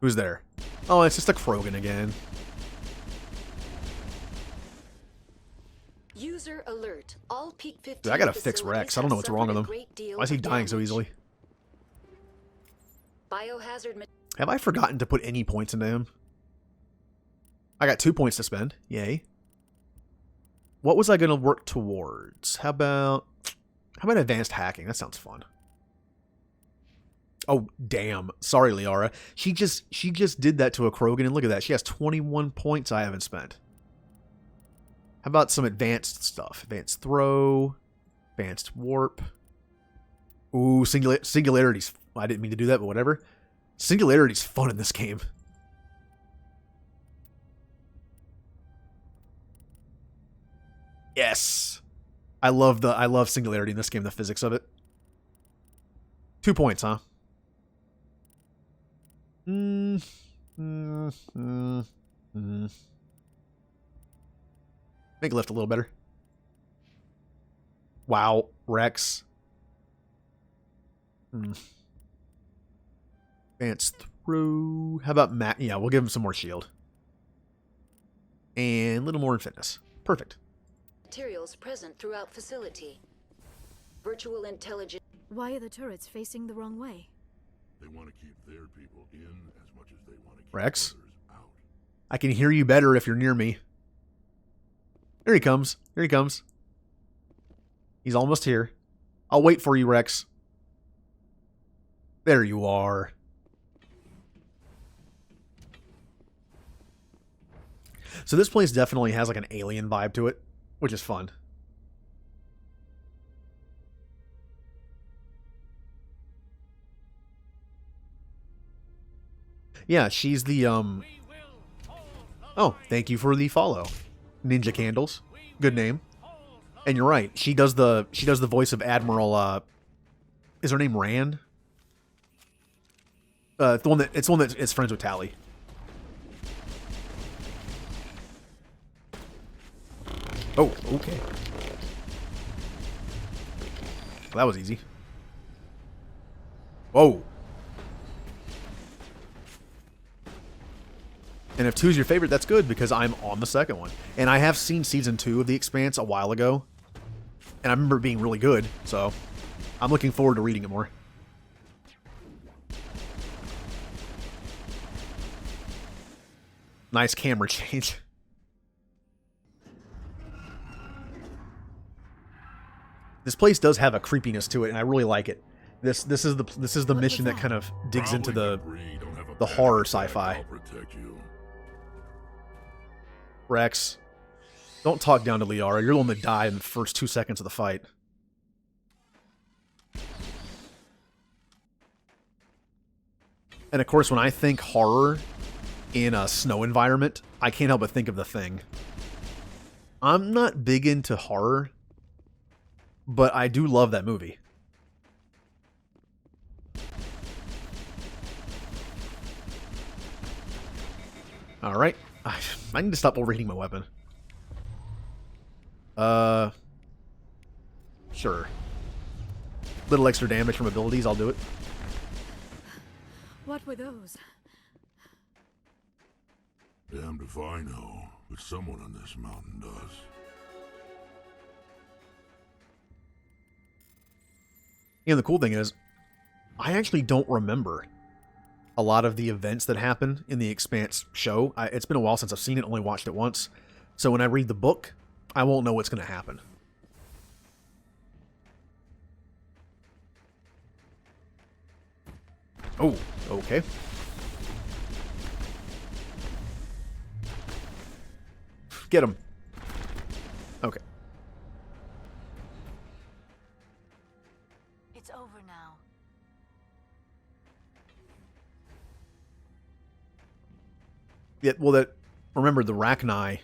Speaker 1: Who's there? Oh, it's just a Krogan again.
Speaker 4: User alert. All peak 15
Speaker 1: Dude, I gotta fix Rex. I don't know what's wrong with him. Why is he dying so easily?
Speaker 4: Biohazard.
Speaker 1: Have I forgotten to put any points into him? I got 2 points to spend. Yay. What was I going to work towards? How about advanced hacking? That sounds fun. Oh, damn. Sorry, Liara. She just did that to a Krogan, and look at that. She has 21 points I haven't spent. How about some advanced stuff? Advanced throw. Advanced warp. Ooh, singularity's... I didn't mean to do that, but whatever. Singularity's fun in this game. Yes. I love Singularity in this game, the physics of it. 2 points, huh? Make lift a little better. Wow, Rex. Advanced through. How about Matt? Yeah, we'll give him some more shield. And a little more in fitness. Perfect.
Speaker 4: Materials present throughout facility. Virtual intelligence.
Speaker 19: Why are the turrets facing the wrong way?
Speaker 10: They want to keep their people in as much as they want to keep
Speaker 1: Rex?
Speaker 10: others out.
Speaker 1: I can hear you better if you're near me. Here he comes. Here he comes. He's almost here. I'll wait for you, Rex. There you are. So this place definitely has like an alien vibe to it, which is fun. Yeah, she's the Oh, thank you for the follow. Ninja Candles. Good name. And you're right. She does the voice of Admiral is her name Rand? It's the one that is friends with Tally. Oh, okay. Well, that was easy. Whoa. And if 2 is your favorite, that's good, because I'm on the second one. And I have seen Season 2 of The Expanse a while ago. And I remember it being really good, so I'm looking forward to reading it more. Nice camera change. This place does have a creepiness to it, and I really like it. This is the mission that kind of digs into the horror sci-fi. Rex, don't talk down to Liara. You're the one that died in the first 2 seconds of the fight. And of course, when I think horror in a snow environment, I can't help but think of The Thing. I'm not big into horror, but I do love that movie. Alright. I need to stop overheating my weapon. Sure. Little extra damage from abilities, I'll do it.
Speaker 19: What were those?
Speaker 10: Damned if I know, but someone on this mountain does.
Speaker 1: And the cool thing is, I actually don't remember a lot of the events that happen in the Expanse show. It's been a while since I've seen it, only watched it once. So when I read the book, I won't know what's going to happen. Oh, okay. Get him. Okay.
Speaker 19: It's over now.
Speaker 1: Yeah, well, remember the Rachni,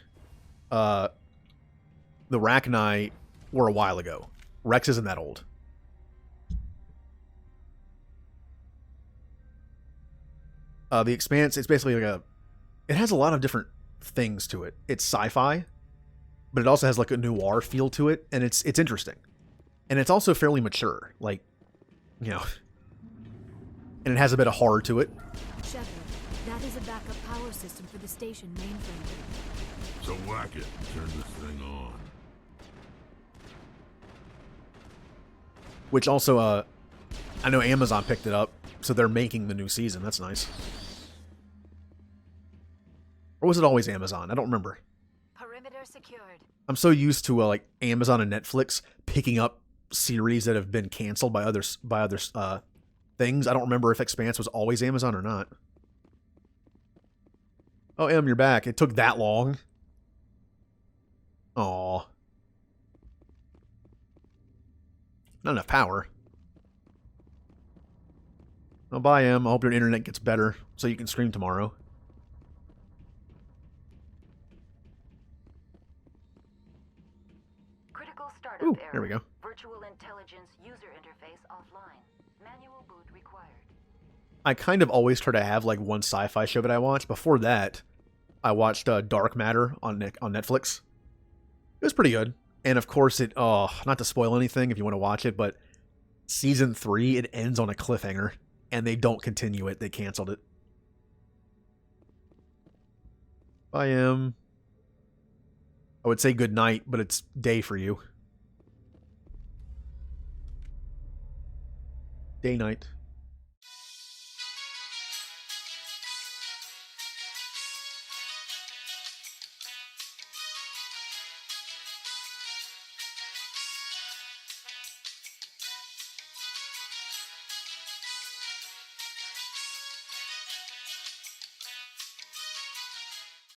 Speaker 1: were a while ago. Rex isn't that old. The Expanse, it's basically like it has a lot of different things to it. It's sci-fi, but it also has like a noir feel to it, and it's interesting. And it's also fairly mature, like, you know, and it has a bit of horror to it.
Speaker 19: Shepard, that is a backup power system for the station mainframe.
Speaker 10: So whack it and turn this thing on.
Speaker 1: Which also, I know Amazon picked it up, so they're making the new season. That's nice. Or was it always Amazon? I don't remember.
Speaker 19: Perimeter secured.
Speaker 1: I'm so used to like Amazon and Netflix picking up series that have been canceled by other things. I don't remember if Expanse was always Amazon or not. Oh, Em, you're back. It took that long. Aw. Not enough power. Oh, bye, Em. I hope your internet gets better so you can stream tomorrow. Ooh, there we go.
Speaker 4: Virtual intelligence user interface offline. Manual boot required.
Speaker 1: I kind of always try to have like one sci-fi show that I watch. Before that, I watched Dark Matter on Netflix. It was pretty good. And of course not to spoil anything if you want to watch it, but season 3, it ends on a cliffhanger and they don't continue it. They canceled it. I would say good night, but it's day for you. Day night.